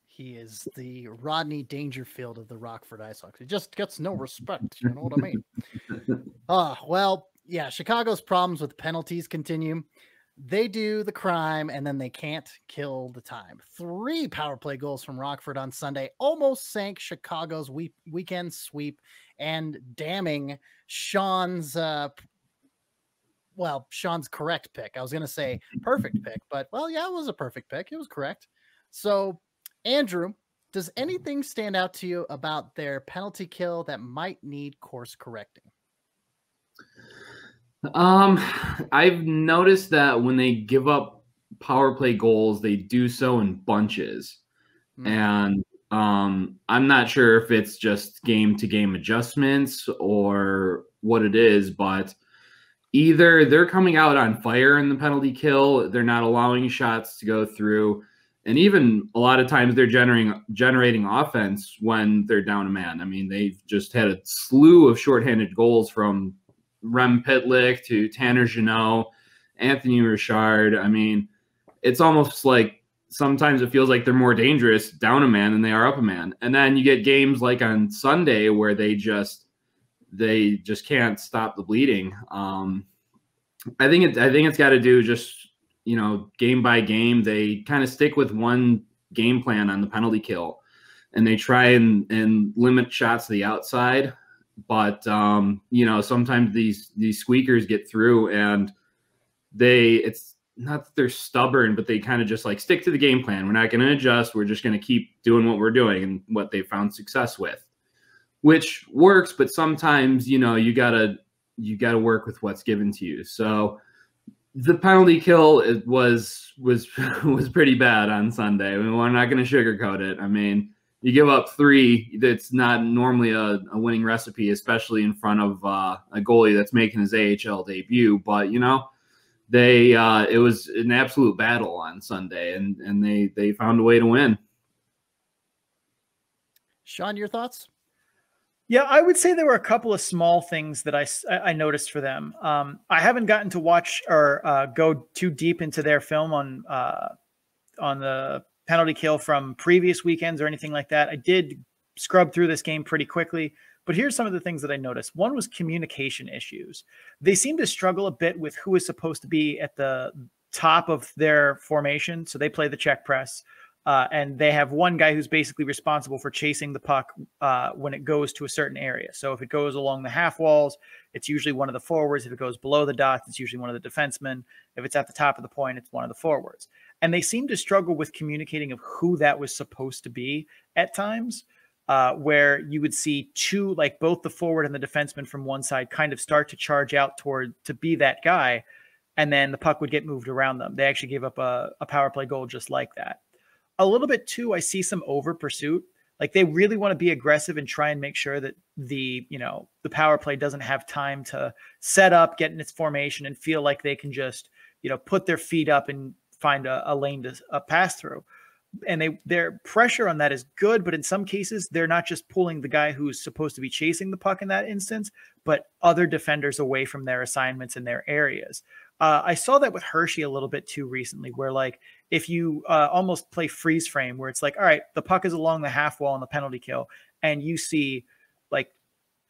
Speaker 5: He is the Rodney Dangerfield of the Rockford Ice Hogs. He just gets no respect. You know what I mean? Well, yeah, Chicago's problems with penalties continue. They do the crime, and then they can't kill the time. 3 power play goals from Rockford on Sunday almost sank Chicago's weekend sweep and damning Sean's correct pick. I was going to say perfect pick, but, well, yeah, it was a perfect pick. It was correct. So, Andrew, does anything stand out to you about their penalty kill that might need course correcting?
Speaker 7: I've noticed that when they give up power play goals, they do so in bunches. And I'm not sure if it's just game to game adjustments or what it is, but either they're coming out on fire in the penalty kill, they're not allowing shots to go through, and even a lot of times they're generating offense when they're down a man. I mean, they've just had a slew of shorthanded goals from Rem Pitlick to Tanner Jeannot, Anthony Richard. I mean, it's almost like sometimes it feels like they're more dangerous down a man than they are up a man. And then you get games like on Sunday where they just can't stop the bleeding. I think it's got to do just, game by game. They kind of stick with one game plan on the penalty kill, and they try and limit shots to the outside. But sometimes these squeakers get through, and it's not that they're stubborn, but they kind of just like stick to the game plan. We're not going to adjust. We're just going to keep doing what we're doing and what they've found success with, which works. But sometimes, you gotta work with what's given to you. So the penalty kill was pretty bad on Sunday. I mean, we're not going to sugarcoat it. I mean, you give up 3. That's not normally a winning recipe, especially in front of a goalie that's making his AHL debut. But it was an absolute battle on Sunday, and they found a way to win.
Speaker 5: Sean, your thoughts?
Speaker 6: Yeah, I would say there were a couple of small things that I noticed for them. I haven't gotten to watch or go too deep into their film on the penalty kill from previous weekends or anything like that. I did scrub through this game pretty quickly, but here's some of the things that I noticed. One was communication issues. They seem to struggle a bit with who is supposed to be at the top of their formation. So they play the check press. And they have one guy who's basically responsible for chasing the puck when it goes to a certain area. So if it goes along the half walls, it's usually one of the forwards. If it goes below the dots, it's usually one of the defensemen. If it's at the top of the point, it's one of the forwards. And they seem to struggle with communicating of who that was supposed to be at times, where you would see two, like both the forward and the defenseman from one side kind of start to charge out to be that guy. And then the puck would get moved around them. They actually gave up a power play goal just like that. A little bit too, I see some over pursuit. Like they really want to be aggressive and try and make sure that the power play doesn't have time to set up, get in its formation, and feel like they can just, put their feet up and find a lane to pass through. And their pressure on that is good, but in some cases, they're not just pulling the guy who's supposed to be chasing the puck in that instance, but other defenders away from their assignments in their areas. I saw that with Hershey a little bit too recently, where like if you almost play freeze frame, where it's like, all right, the puck is along the half wall on the penalty kill, and you see like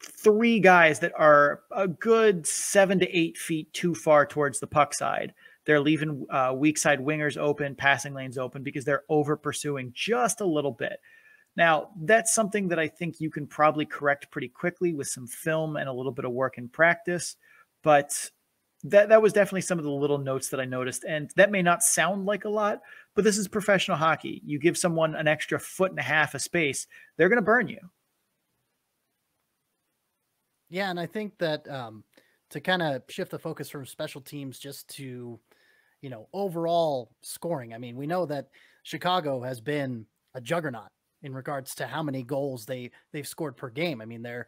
Speaker 6: 3 guys that are a good 7 to 8 feet too far towards the puck side. They're leaving weak side wingers open, passing lanes open, because they're over pursuing just a little bit. Now, that's something that I think you can probably correct pretty quickly with some film and a little bit of work in practice. But that was definitely some of the little notes that I noticed. And that may not sound like a lot, but this is professional hockey. You give someone an extra 1.5 feet of space, they're going to burn you.
Speaker 5: Yeah, and I think that to kind of shift the focus from special teams just to, overall scoring. I mean, we know that Chicago has been a juggernaut in regards to how many goals they've scored per game. I mean, they're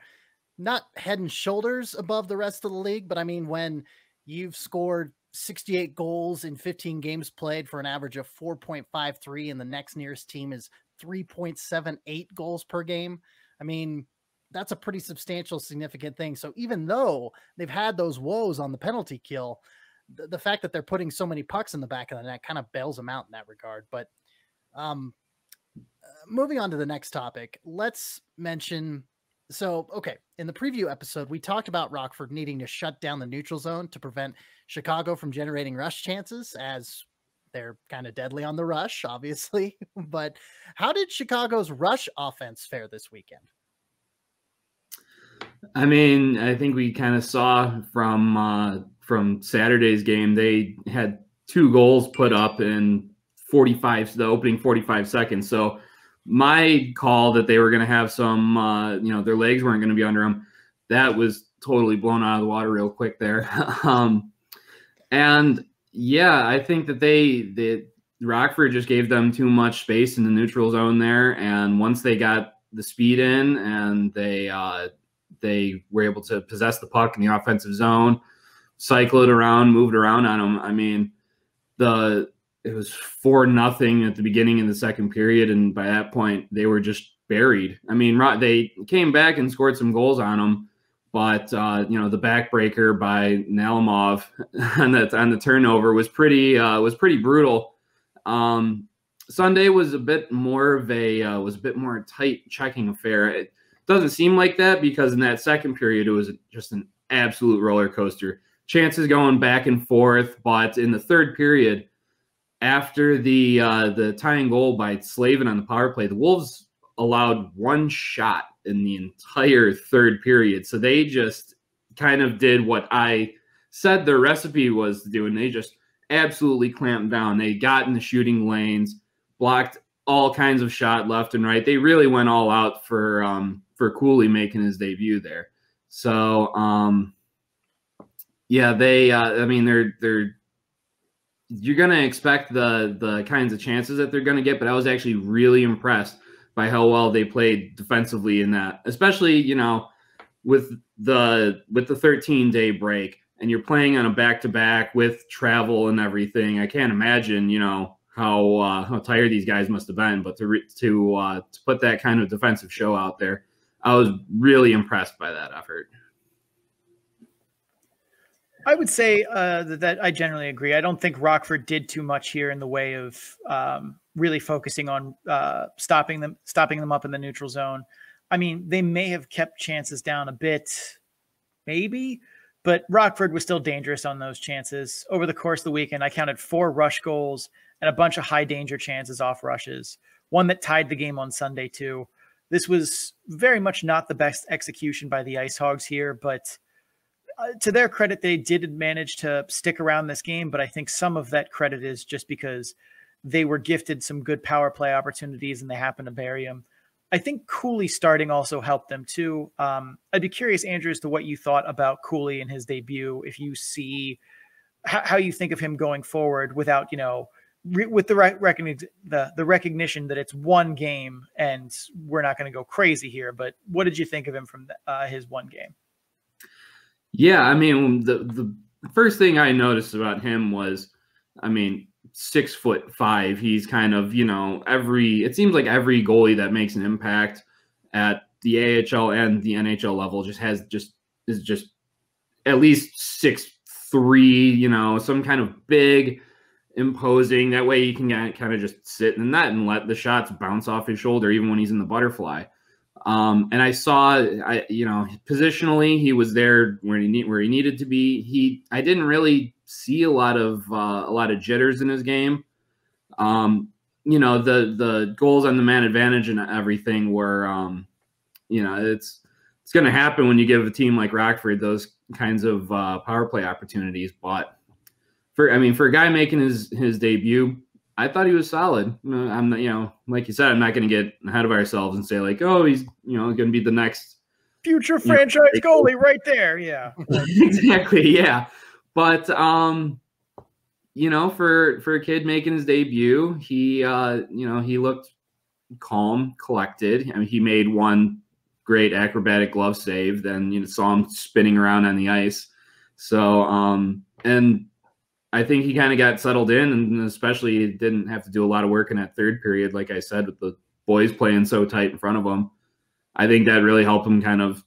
Speaker 5: not head and shoulders above the rest of the league, but I mean, when you've scored 68 goals in 15 games played for an average of 4.53, and the next nearest team is 3.78 goals per game, I mean, that's a pretty substantial, significant thing. So even though they've had those woes on the penalty kill, the fact that they're putting so many pucks in the back of the net kind of bails them out in that regard. But moving on to the next topic, let's mention. So, okay, in the preview episode, we talked about Rockford needing to shut down the neutral zone to prevent Chicago from generating rush chances, as they're kind of deadly on the rush, obviously. But how did Chicago's rush offense fare this weekend?
Speaker 7: I mean, I think we kind of saw from Saturday's game, they had 2 goals put up in the opening 45 seconds. So my call that they were going to have some, their legs weren't going to be under them, that was totally blown out of the water real quick there. And yeah, I think that Rockford just gave them too much space in the neutral zone there. And once they got the speed in and they were able to possess the puck in the offensive zone, cycle it around, moved around on them. I mean, it was 4-0 at the beginning of the second period, and by that point they were just buried. I mean, they came back and scored some goals on them, but the backbreaker by Nalimov on the turnover was pretty brutal. Sunday was a bit more tight checking affair. It doesn't seem like that because in that second period it was just an absolute roller coaster. Chances going back and forth, but in the third period, after the tying goal by Slavin on the power play, the Wolves allowed one shot in the entire third period. So they just kind of did what I said their recipe was to do, and they just absolutely clamped down. They got in the shooting lanes, blocked all kinds of shot left and right. They really went all out for Cooley making his debut there. So they're you're going to expect the kinds of chances that they're going to get, but I was actually really impressed by how well they played defensively in that, especially, with the 13-day break and you're playing on a back-to-back with travel and everything. I can't imagine, how tired these guys must have been, but to put that kind of defensive show out there, I was really impressed by that effort.
Speaker 6: I would say that I generally agree. I don't think Rockford did too much here in the way of really focusing on stopping them up in the neutral zone. I mean, they may have kept chances down a bit, maybe, but Rockford was still dangerous on those chances. Over the course of the weekend, I counted 4 rush goals and a bunch of high danger chances off rushes, one that tied the game on Sunday too. This was very much not the best execution by the Ice Hogs here, but to their credit, they did manage to stick around this game, but I think some of that credit is just because they were gifted some good power play opportunities and they happened to bury them. I think Cooley starting also helped them too. I'd be curious, Andrew, as to what you thought about Cooley in his debut, if you see how you think of him going forward without, with the recognition that it's one game and we're not going to go crazy here, but what did you think of him from his one game?
Speaker 7: Yeah, I mean, the first thing I noticed about him was, 6'5". He's kind of, it seems like every goalie that makes an impact at the AHL and the NHL level is just at least 6'3", some kind of big, imposing. That way you can kind of just sit in the net and let the shots bounce off his shoulder, even when he's in the butterfly. And I saw, positionally, he was there where he needed to be. I didn't really see a lot of jitters in his game. The goals on the man advantage and everything were, it's going to happen when you give a team like Rockford those kinds of power play opportunities. But for a guy making his debut, I thought he was solid. I'm not, like you said, I'm not going to get ahead of ourselves and say like, oh, he's, going to be the next
Speaker 6: future franchise goalie right there. Yeah,
Speaker 7: exactly. Yeah. But, for a kid making his debut, he looked calm, collected. He made one great acrobatic glove save. Then, saw him spinning around on the ice. So, and I think he kind of got settled in, and especially didn't have to do a lot of work in that third period. Like I said, with the boys playing so tight in front of him, I think that really helped him kind of,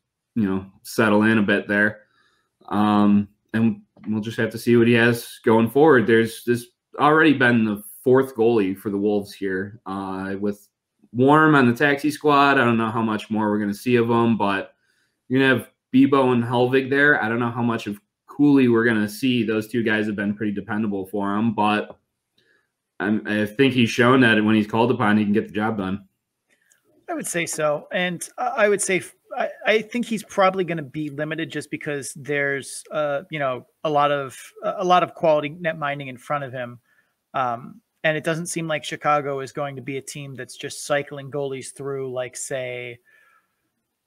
Speaker 7: settle in a bit there. And we'll just have to see what he has going forward. There's already been the 4th goalie for the Wolves here, with Warm on the taxi squad. I don't know how much more we're going to see of them, but you're going to have Bebo and Helvig there. I don't know how much of Cooley we're going to see. Those two guys have been pretty dependable for him, but I think he's shown that when he's called upon, he can get the job done.
Speaker 6: I would say so. And I would say, I think he's probably going to be limited just because there's, a lot of quality net minding in front of him. And it doesn't seem like Chicago is going to be a team that's just cycling goalies through, like, say,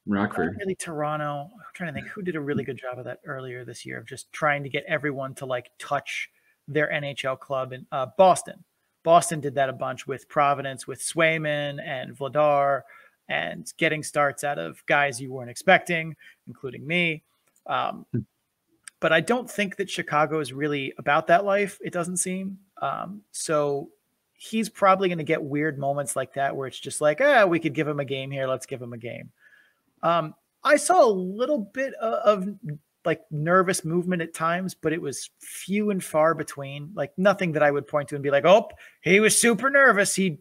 Speaker 7: Rockford.
Speaker 6: Really Toronto. I'm trying to think who did a really good job of that earlier this year, of just trying to get everyone to like touch their NHL club. And Boston did that a bunch with Providence, with Swayman and Vladar, and getting starts out of guys you weren't expecting, including me. But but I don't think that Chicago is really about that life. It doesn't seem. So he's probably going to get weird moments like that where it's just like, we could give him a game here. Let's give him a game. I saw a little bit of like nervous movement at times, but it was few and far between. Like nothing that I would point to and be like, oh, he was super nervous. He,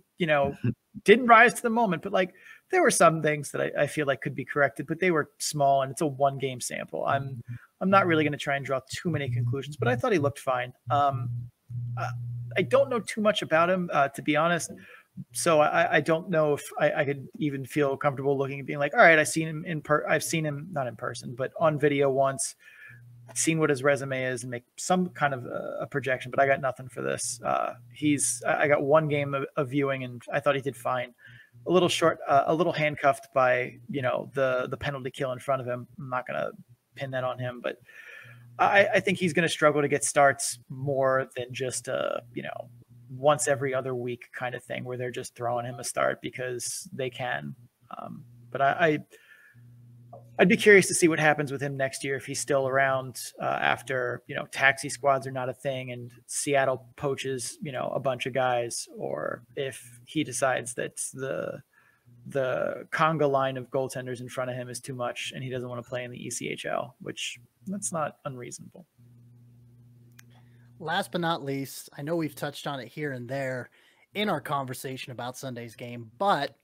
Speaker 6: didn't rise to the moment. But like there were some things that I feel like could be corrected, but they were small and it's a 1-game sample. I'm not really going to try and draw too many conclusions, but I thought he looked fine. I don't know too much about him, to be honest. So I don't know if I could even feel comfortable looking and being like, all right, I've seen him I've seen him not in person, but on video once, seen what his resume is and make some kind of a projection, but I got nothing for this. I got 1 game of viewing and I thought he did fine. A little short, a little handcuffed by, the penalty kill in front of him. I'm not going to pin that on him, but I think he's going to struggle to get starts more than just, once every other week kind of thing where they're just throwing him a start because they can. But I'd be curious to see what happens with him next year if he's still around after, taxi squads are not a thing and Seattle poaches, a bunch of guys, or if he decides that the conga line of goaltenders in front of him is too much and he doesn't want to play in the ECHL, which that's not unreasonable.
Speaker 5: Last but not least, I know we've touched on it here and there in our conversation about Sunday's game, but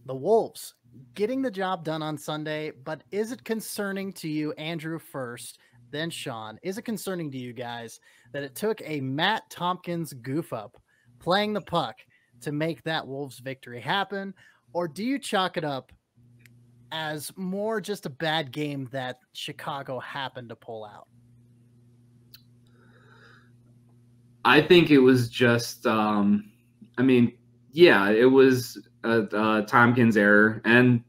Speaker 5: the Wolves getting the job done on Sunday. But is it concerning to you, Andrew first, then Sean? Is it concerning to you guys that it took a Matt Tompkins goof up playing the puck to make that Wolves victory happen? Or do you chalk it up as more just a bad game that Chicago happened to pull out?
Speaker 7: I think it was just, it was Tompkins' error, and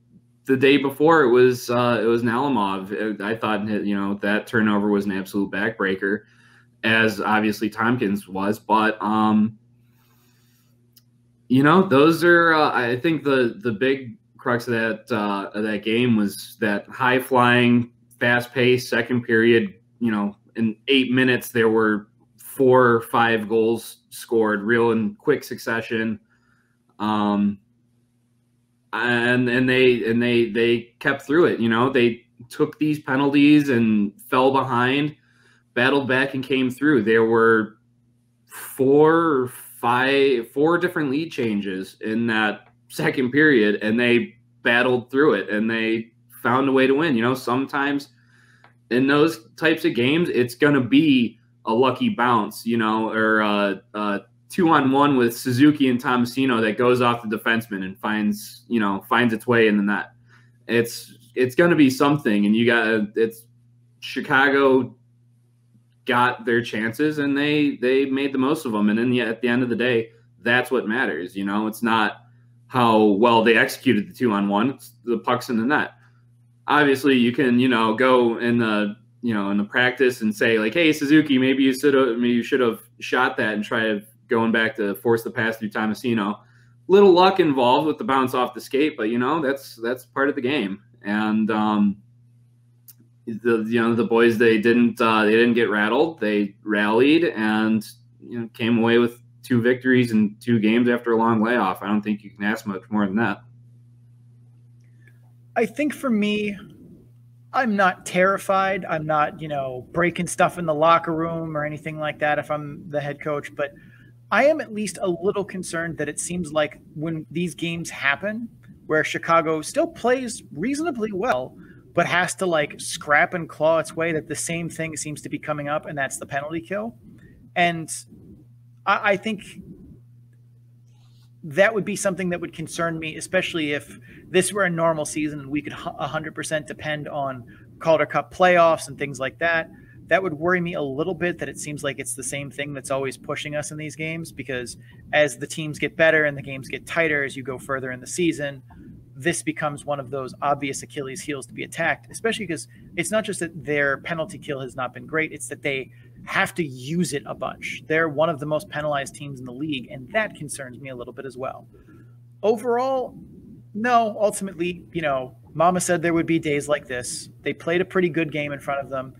Speaker 7: the day before it was Nalimov. I thought that turnover was an absolute backbreaker, as obviously Tompkins was. But those are I think the big crux of that game was that high flying, fast paced second period. In 8 minutes there were 4 or 5 goals scored, real in quick succession. And they kept through it. They took these penalties and fell behind, battled back and came through. There were 4 different lead changes in that second period, and they battled through it and they found a way to win. Sometimes in those types of games, it's going to be a lucky bounce, or 2-on-1 with Suzuki and Tomasino that goes off the defenseman and finds its way in the net. It's going to be something, and it's Chicago got their chances and they made the most of them. And at the end of the day, that's what matters. It's not how well they executed the 2-on-1. It's the puck's in the net. Obviously you can, go in the practice and say like, hey, Suzuki, maybe you should have shot that and tried going back to force the pass through Tomasino. Little luck involved with the bounce off the skate, but that's part of the game. And the boys, they didn't get rattled. They rallied and came away with 2 victories in 2 games after a long layoff. I don't think you can ask much more than that.
Speaker 6: I think for me, I'm not terrified. I'm not, breaking stuff in the locker room or anything like that if I'm the head coach, but I am at least a little concerned that it seems like when these games happen where Chicago still plays reasonably well, but has to like scrap and claw its way, that the same thing seems to be coming up, and that's the penalty kill. And I think that would be something that would concern me, especially if this were a normal season and we could 100% depend on Calder Cup playoffs and things like that. That would worry me a little bit, that it seems like it's the same thing that's always pushing us in these games, because as the teams get better and the games get tighter as you go further in the season, this becomes one of those obvious Achilles heels to be attacked, especially because it's not just that their penalty kill has not been great, it's that they have to use it a bunch. They're one of the most penalized teams in the league, and that concerns me a little bit as well. Overall, no, ultimately, Mama said there would be days like this. They played a pretty good game in front of them.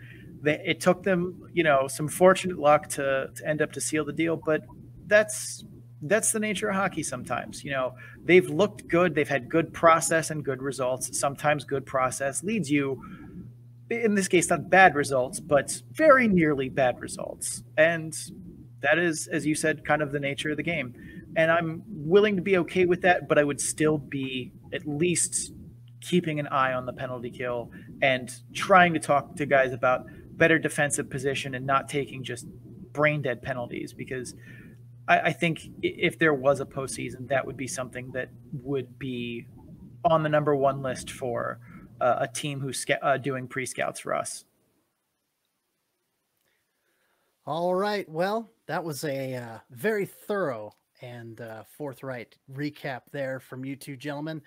Speaker 6: It took them, some fortunate luck to end up to seal the deal, but that's the nature of hockey sometimes. They've looked good. They've had good process and good results. Sometimes good process leads you, in this case, not bad results, but very nearly bad results. And that is, as you said, kind of the nature of the game. And I'm willing to be okay with that, but I would still be at least keeping an eye on the penalty kill and trying to talk to guys about better defensive position and not taking just brain dead penalties, because I think if there was a postseason, that would be something that would be on the number one list for a team who's doing pre-scouts for us.
Speaker 5: All right. Well, that was a very thorough and forthright recap there from you two gentlemen.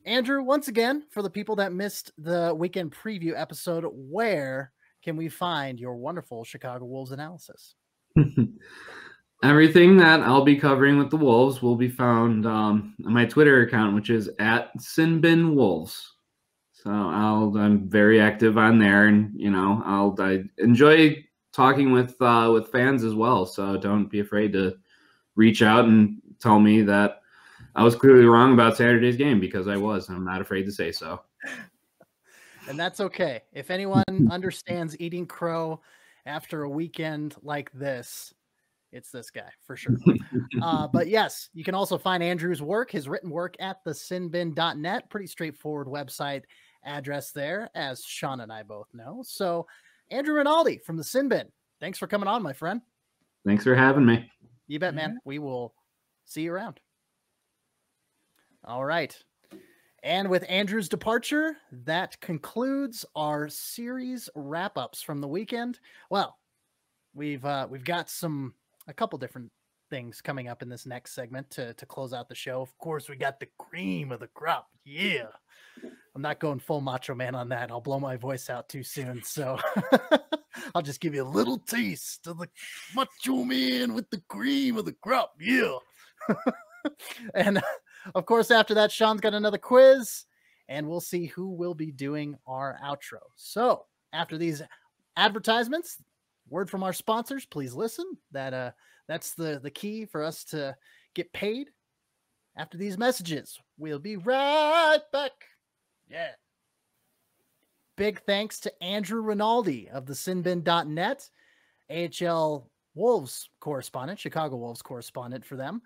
Speaker 5: Andrew, once again, for the people that missed the weekend preview episode, where can we find your wonderful Chicago Wolves analysis?
Speaker 7: Everything that I'll be covering with the Wolves will be found on my Twitter account, which is @SinBinWolves. So I'm very active on there, and I enjoy talking with fans as well. So don't be afraid to reach out and tell me that I was clearly wrong about Saturday's game, because I was. I'm not afraid to say so.
Speaker 5: And that's okay. If anyone understands eating crow after a weekend like this, it's this guy for sure. But yes, you can also find Andrew's work, his written work, at thesinbin.net. Pretty straightforward website address there, as Sean and I both know. So Andrew Rinaldi from the Sin Bin, thanks for coming on, my friend.
Speaker 7: Thanks for having me.
Speaker 5: You bet, man. We will see you around. All right. And with Andrew's departure, that concludes our series wrap-ups from the weekend. Well, we've got a couple different things coming up in this next segment to close out the show. Of course, we got the cream of the crop. Yeah. I'm not going full Macho Man on that. I'll blow my voice out too soon. So I'll just give you a little taste of the Macho Man with the cream of the crop. Yeah. And of course, after that, Sean's got another quiz, and we'll see who will be doing our outro. So after these advertisements, word from our sponsors, please listen. That's the key for us to get paid. After these messages, we'll be right back. Yeah. Big thanks to Andrew Rinaldi of the Sinbin.net, AHL Wolves correspondent, Chicago Wolves correspondent for them,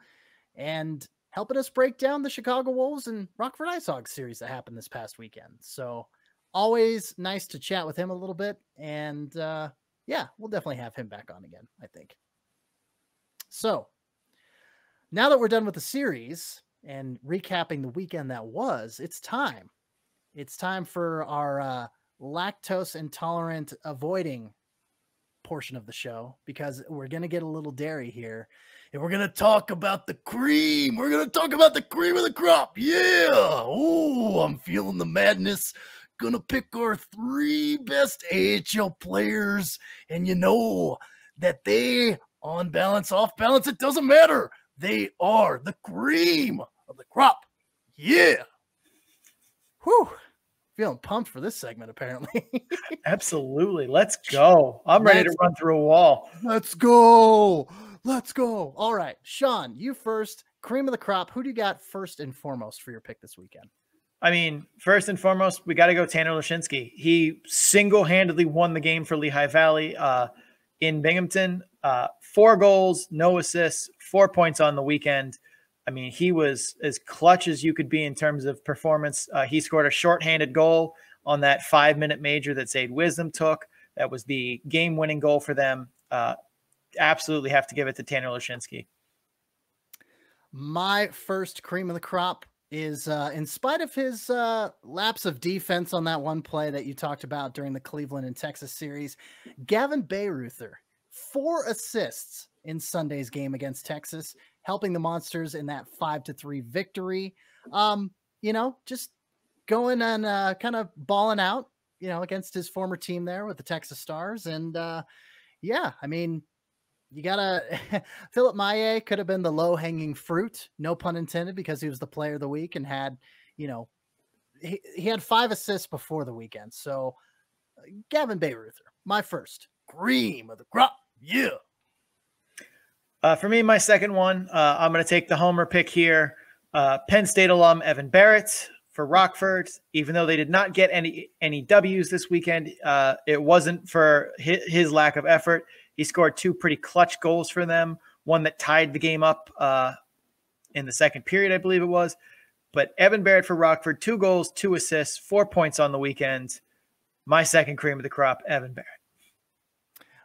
Speaker 5: and helping us break down the Chicago Wolves and Rockford Ice Hogs series that happened this past weekend. So always nice to chat with him a little bit. And yeah, we'll definitely have him back on again, I think. So now that we're done with the series and recapping the weekend that was, it's time. It's time for our lactose intolerant avoiding portion of the show, because we're going to get a little dairy here. And we're going to talk about the cream. We're going to talk about the cream of the crop. Yeah. Oh, I'm feeling the madness. Going to pick our 3 best AHL players. And you know that they, on balance, off balance, it doesn't matter. They are the cream of the crop. Yeah. Whew. Feeling pumped for this segment, apparently.
Speaker 6: Absolutely. Let's go. I'm ready to run through a wall.
Speaker 5: Let's go. Let's go. All right. Sean, you first. Cream of the crop. Who do you got first and foremost for your pick this weekend?
Speaker 6: I mean, first and foremost, we got to go Tanner Lashinsky. He single-handedly won the game for Lehigh Valley in Binghamton. 4 goals, no assists, 4 points on the weekend. I mean, he was as clutch as you could be in terms of performance. He scored a shorthanded goal on that 5-minute major that Sade Wisdom took. That was the game-winning goal for them. Absolutely have to give it to Tanner Lashinsky.
Speaker 5: My first cream of the crop is, in spite of his lapse of defense on that one play that you talked about during the Cleveland and Texas series, Gavin Bayreuther, 4 assists in Sunday's game against Texas, helping the Monsters in that 5-3 victory. Just going and kind of balling out, against his former team there with the Texas Stars. And yeah, I mean, you gotta Philip Maillet could have been the low-hanging fruit, no pun intended, because he was the player of the week and had, he had 5 assists before the weekend. So Gavin Bayreuther, my first cream of the crop. Yeah.
Speaker 6: For me, my second one, I'm going to take the homer pick here. Penn State alum Evan Barrett for Rockford. Even though they did not get any W's this weekend, it wasn't for his lack of effort. He scored 2 pretty clutch goals for them, one that tied the game up in the second period, I believe it was. But Evan Barrett for Rockford, 2 goals, 2 assists, 4 points on the weekend. My second cream of the crop, Evan Barrett.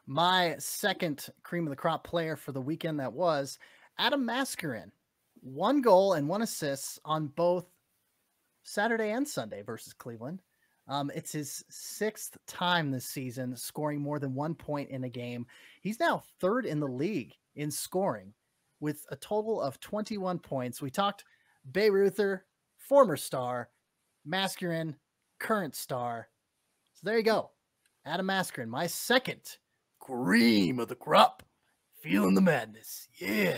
Speaker 5: My second cream of the crop player for the weekend that was Adam Mascarin. 1 goal and 1 assist on both Saturday and Sunday versus Cleveland. It's his 6th time this season scoring more than 1 point in a game. He's now 3rd in the league in scoring with a total of 21 points. We talked Bayreuther, former star, Mascarin, current star. So there you go. Adam Mascarin, my second cream of the crop. Feeling the madness. Yeah.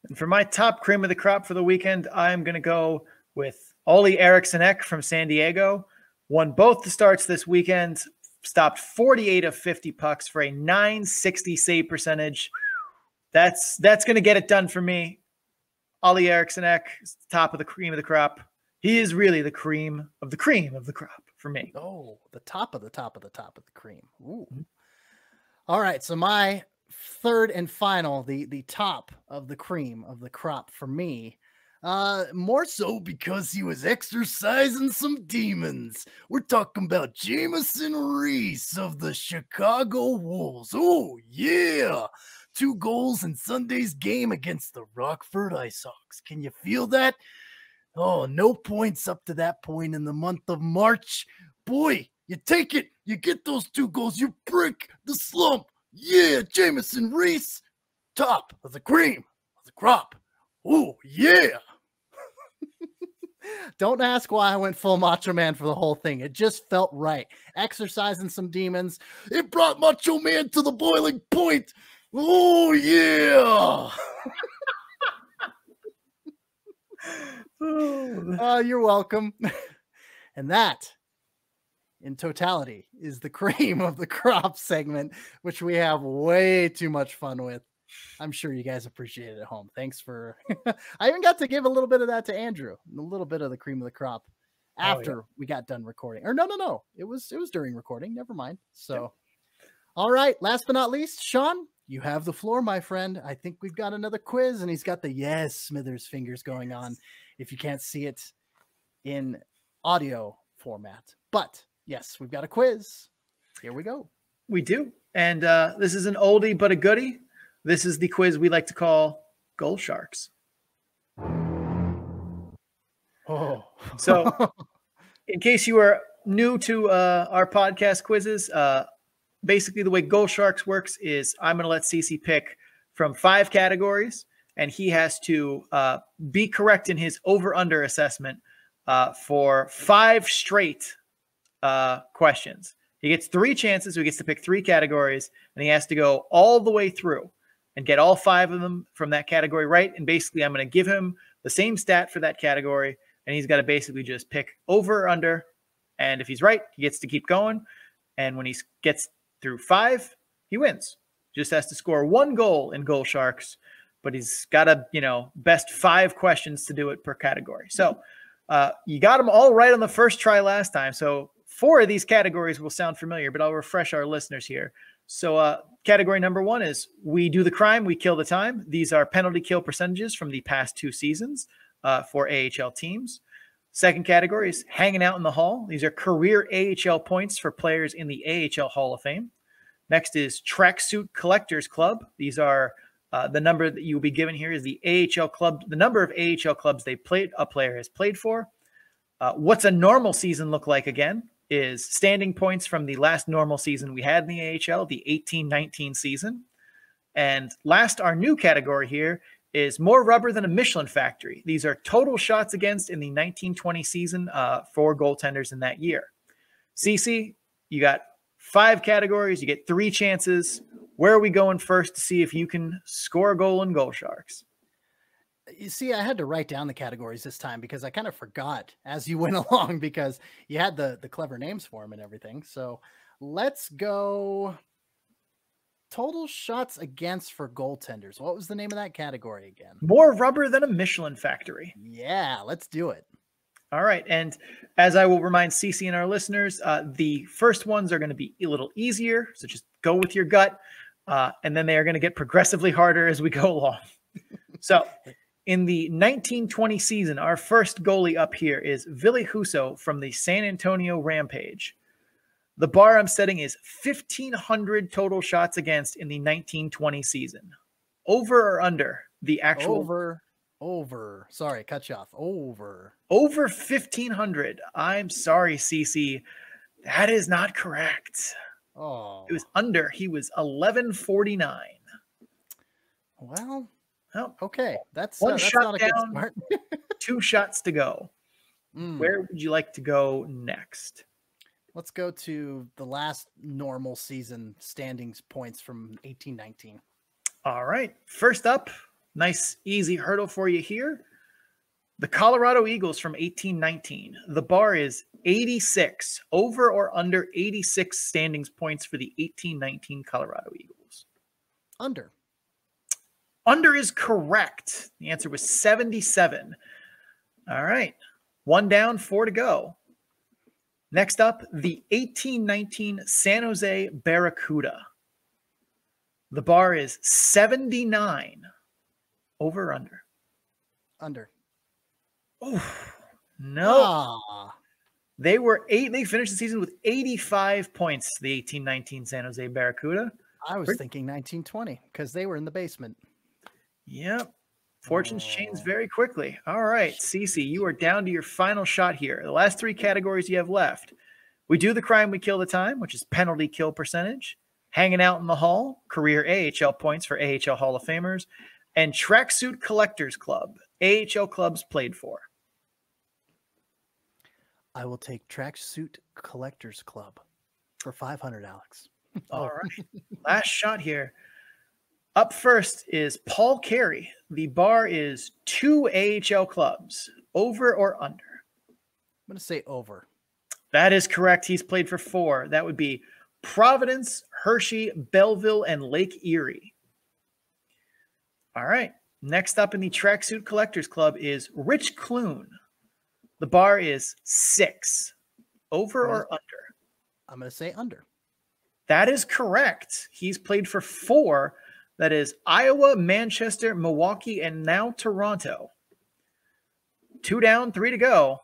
Speaker 6: And for my top cream of the crop for the weekend, I'm going to go with Ollie Eriksson-Ek from San Diego. Won both the starts this weekend. Stopped 48 of 50 pucks for a .960 save percentage. That's going to get it done for me. Ollie Eriksson-Ek is top of the cream of the crop. He is really the cream of the crop for me.
Speaker 5: Oh, the top of the top of the top of the cream. Ooh. All right. So my third and final, the top of the cream of the crop for me, more so because he was exercising some demons. We're talking about Jamison Reese of the Chicago Wolves. Oh, yeah. 2 goals in Sunday's game against the Rockford IceHawks. Can you feel that? Oh, no points up to that point in the month of March. Boy, you take it. You get those 2 goals. You break the slump. Yeah, Jamison Reese, top of the cream of the crop. Oh, yeah. Don't ask why I went full Macho Man for the whole thing. It just felt right. Exercising some demons. It brought Macho Man to the boiling point. Oh, yeah. You're welcome. And that, in totality, is the cream of the crop segment, which we have way too much fun with. I'm sure you guys appreciate it at home. Thanks for I even got to give a little bit of that to Andrew, a little bit of the cream of the crop after we got done recording. Or no. It was during recording. Never mind. So all right, last but not least, Sean, you have the floor, my friend. I think we've got another quiz, and he's got the yes Smithers fingers going on if you can't see it in audio format. But yes, we've got a quiz. Here we go.
Speaker 6: We do. And this is an oldie but a goodie. This is the quiz we like to call Goal Sharks.
Speaker 5: Oh.
Speaker 6: So in case you are new to our podcast quizzes, basically the way Goal Sharks works is I'm going to let CC pick from 5 categories, and he has to be correct in his over-under assessment for 5 straight questions. He gets 3 chances, so he gets to pick 3 categories, and he has to go all the way through and get all 5 of them from that category right. And basically, I'm going to give him the same stat for that category, and he's got to basically just pick over or under. And if he's right, he gets to keep going. And when he gets through 5, he wins. Just has to score 1 goal in Goal Sharks, but he's got to, best 5 questions to do it per category. So you got them all right on the first try last time. So 4 of these categories will sound familiar, but I'll refresh our listeners here. So category number 1 is we do the crime, we kill the time. These are penalty kill percentages from the past 2 seasons for AHL teams. Second category is hanging out in the hall. These are career AHL points for players in the AHL Hall of Fame. Next is tracksuit collectors club. These are the number that you'll be given here is the AHL club, the number of AHL clubs a player has played for. What's a normal season look like again? Is standing points from the last normal season we had in the AHL, the 18-19 season. And last, our new category here is more rubber than a Michelin factory. These are total shots against in the 1920 season for goaltenders in that year. CC, you got 5 categories. You get 3 chances. Where are we going first to see if you can score a goal in Goal Sharks?
Speaker 5: You see, I had to write down the categories this time because I kind of forgot as you went along because you had the clever names for them and everything. So let's go total shots against for goaltenders. What was the name of that category again?
Speaker 6: More rubber than a Michelin factory.
Speaker 5: Yeah, let's do it.
Speaker 6: All right. And as I will remind Cece and our listeners, the first ones are going to be a little easier. So just go with your gut. And then they are going to get progressively harder as we go along. So in the 1920 season, our first goalie up here is Ville Husso from the San Antonio Rampage. The bar I'm setting is 1,500 total shots against in the 1920 season. Over or under the actual...
Speaker 5: Over. Sorry, cut you off. Over
Speaker 6: 1,500. I'm sorry, Cece. That is not correct.
Speaker 5: Oh.
Speaker 6: It was under. He was 1,149.
Speaker 5: Well,
Speaker 6: Oh,
Speaker 5: okay. That's
Speaker 6: one shot
Speaker 5: not a
Speaker 6: down,
Speaker 5: good start.
Speaker 6: 2 shots to go. Where would you like to go next?
Speaker 5: Let's go to the last normal season standings points from 1819.
Speaker 6: All right. First up, nice, easy hurdle for you here. The Colorado Eagles from 1819. The bar is 86. Over or under 86 standings points for the 1819 Colorado Eagles?
Speaker 5: Under.
Speaker 6: Under is correct. The answer was 77. All right. 1 down, 4 to go. Next up, the 1819 San Jose Barracuda. The bar is 79. Over or under?
Speaker 5: Under.
Speaker 6: Oh, no.
Speaker 5: Ah.
Speaker 6: They finished the season with 85 points, the 1819 San Jose Barracuda.
Speaker 5: I was thinking 1920 because they were in the basement.
Speaker 6: Yep. Fortunes change very quickly. All right, Cece, you are down to your final shot here. The last 3 categories you have left. We do the crime, we kill the time, which is penalty kill percentage. Hanging out in the hall, career AHL points for AHL Hall of Famers. And Tracksuit Collectors Club, AHL clubs played for.
Speaker 5: I will take Tracksuit Collectors Club for 500, Alex.
Speaker 6: All right. Last shot here. Up first is Paul Carey. The bar is 2 AHL clubs. Over or under?
Speaker 5: I'm going to say over.
Speaker 6: That is correct. He's played for 4. That would be Providence, Hershey, Belleville, and Lake Erie. All right. Next up in the Tracksuit Collectors Club is Rich Clune. The bar is 6. Over or under?
Speaker 5: I'm going to say under.
Speaker 6: That is correct. He's played for 4. That is Iowa, Manchester, Milwaukee, and now Toronto. 2 down, 3 to go.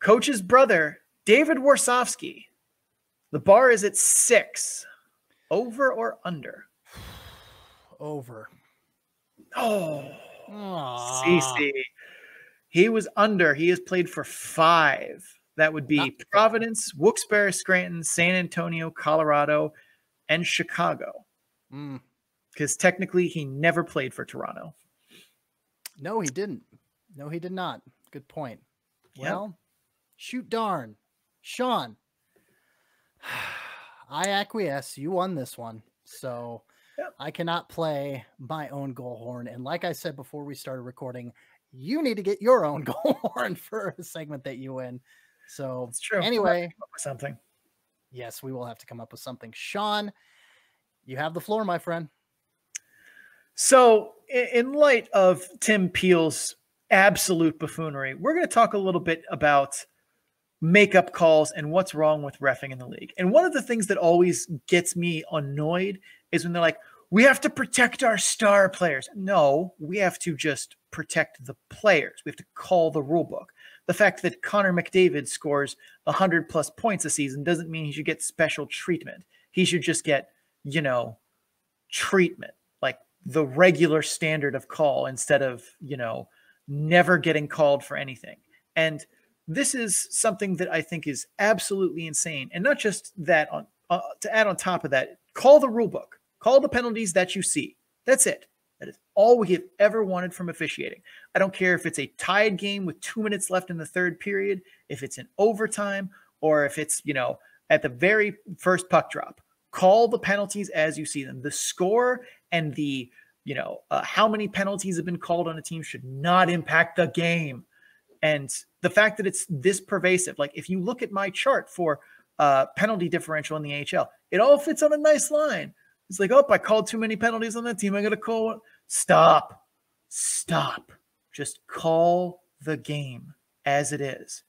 Speaker 6: Coach's brother, David Warsofsky. The bar is at 6. Over or under?
Speaker 5: Over.
Speaker 6: Oh, CC. He was under. He has played for 5. That would be Providence, Wilkes-Barre, Scranton, San Antonio, Colorado, and Chicago. Because technically he never played for Toronto.
Speaker 5: No, he didn't. No, he did not. Good point. Well, shoot darn. Sean, I acquiesce. You won this one. So I cannot play my own goal horn. And like I said before we started recording, you need to get your own goal horn for a segment that you win. So
Speaker 6: it's true.
Speaker 5: Anyway,
Speaker 6: something.
Speaker 5: Yes, we will have to come up with something. Sean, you have the floor, my friend.
Speaker 6: So in light of Tim Peel's absolute buffoonery, we're going to talk a little bit about makeup calls and what's wrong with reffing in the league. And one of the things that always gets me annoyed is when they're like, we have to protect our star players. No, we have to just protect the players. We have to call the rule book. The fact that Connor McDavid scores 100+ points a season doesn't mean he should get special treatment. He should just get, treatment, like the regular standard of call instead of, never getting called for anything. And this is something that I think is absolutely insane. And not just that, to add on top of that, call the rule book, call the penalties that you see. That's it. That is all we have ever wanted from officiating. I don't care if it's a tied game with 2 minutes left in the third period, if it's in overtime, or if it's, at the very first puck drop. Call the penalties as you see them. The score and the how many penalties have been called on a team should not impact the game. And the fact that it's this pervasive, like if you look at my chart for penalty differential in the AHL, it all fits on a nice line. It's like, oh, I called too many penalties on that team. I got to call one. Stop. Just call the game as it is.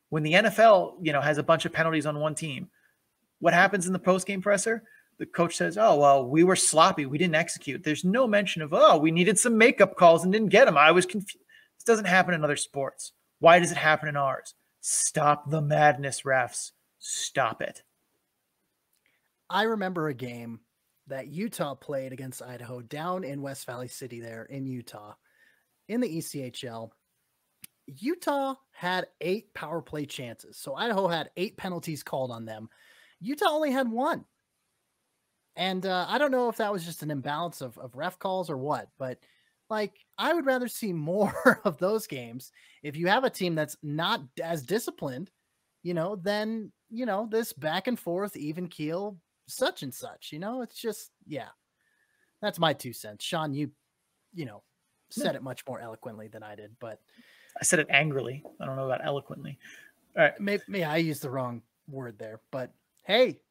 Speaker 6: When the NFL, has a bunch of penalties on one team, what happens in the post-game presser? The coach says, oh, well, we were sloppy. We didn't execute. There's no mention of, oh, we needed some makeup calls and didn't get them. I was confused. This doesn't happen in other sports. Why does it happen in ours? Stop the madness, refs. Stop it.
Speaker 5: I remember a game that Utah played against Idaho down in West Valley City there in Utah in the ECHL. Utah had 8 power play chances. So Idaho had 8 penalties called on them. Utah only had 1. And I don't know if that was just an imbalance of ref calls or what, but like I would rather see more of those games. If you have a team that's not as disciplined, then, this back and forth, even keel, such and such, it's just, yeah, that's my 2 cents. Sean, you said it much more eloquently than I did, but
Speaker 6: I said it angrily. I don't know about eloquently. All right.
Speaker 5: Maybe I used the wrong word there, but hey,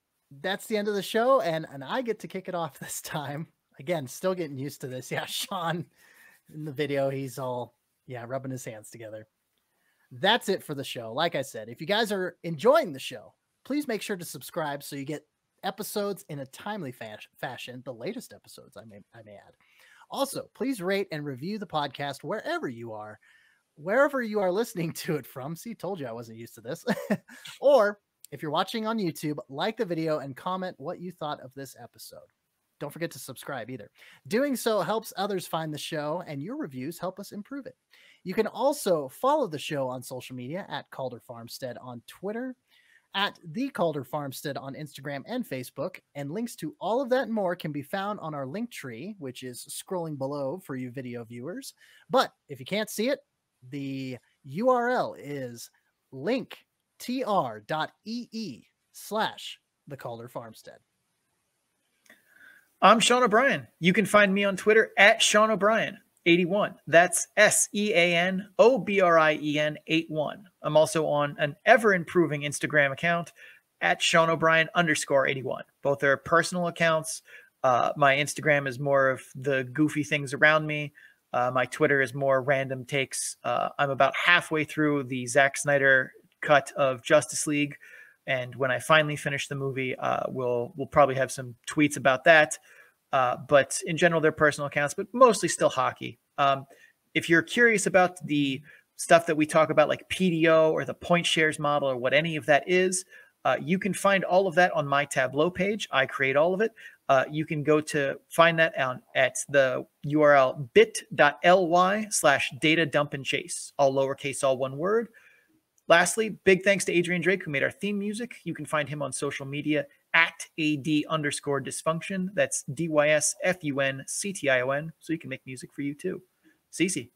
Speaker 5: that's the end of the show. And I get to kick it off this time. Again, still getting used to this. Yeah. Sean in the video, he's all, rubbing his hands together. That's it for the show. Like I said, if you guys are enjoying the show, please make sure to subscribe so you get episodes in a timely fashion, the latest episodes I may add. Also, please rate and review the podcast wherever you are listening to it from. See, told you I wasn't used to this. Or if you're watching on YouTube, like the video and comment what you thought of this episode. Don't forget to subscribe either. Doing so helps others find the show, and your reviews help us improve it. You can also follow the show on social media at Calder Farmstead on Twitter, at the Calder Farmstead on Instagram and Facebook, and links to all of that and more can be found on our link tree, which is scrolling below for you video viewers. But if you can't see it, the URL is linktr.ee/the Calder Farmstead.
Speaker 6: I'm Sean O'Brien. You can find me on Twitter at Sean O'Brien 81. That's SeanObrien 81. I'm also on an ever-improving Instagram account at Sean O'Brien _81. Both are personal accounts. My Instagram is more of the goofy things around me. My Twitter is more random takes. I'm about halfway through the Zack Snyder cut of Justice League. And when I finally finish the movie, we'll probably have some tweets about that. But in general, they're personal accounts, but mostly still hockey. If you're curious about the stuff that we talk about, like PDO or the point shares model or what any of that is, you can find all of that on my Tableau page. I create all of it. You can go to find that at the URL bit.ly/data dump and chase, all lowercase, all one word. Lastly, big thanks to Adrian Drake, who made our theme music. You can find him on social media at AD_dysfunction. That's DYSFUNCTION. So you can make music for you too. Cece.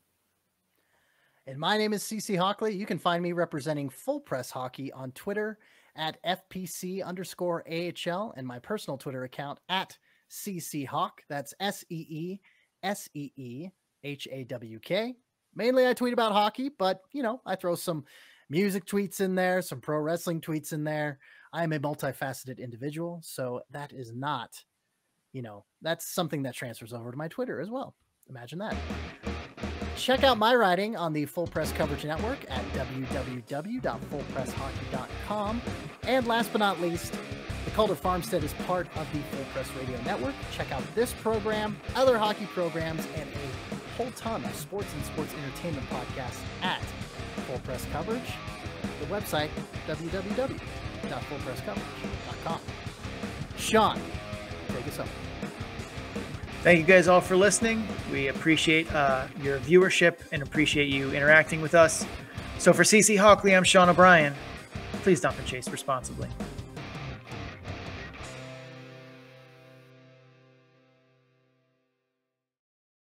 Speaker 5: And my name is Cece Hockley. You can find me representing Full Press Hockey on Twitter at FPC_AHL and my personal Twitter account at CCHawk. That's SEESEEHAWK. Mainly I tweet about hockey, but I throw some music tweets in there, some pro wrestling tweets in there. I am a multifaceted individual, so that is not, that's something that transfers over to my Twitter as well. Imagine that. Check out my writing on the Full Press Coverage Network at www.fullpresshockey.com. And last but not least, the Calder Farmstead is part of the Full Press Radio Network. Check out this program, other hockey programs, and a whole ton of sports and sports entertainment podcasts at Full Press Coverage. The website, www.fullpresscoverage.com. Sean, take us home.
Speaker 6: Thank you guys all for listening. We appreciate your viewership and appreciate you interacting with us. So for CC Hockley, I'm Sean O'Brien. Please dump and chase responsibly.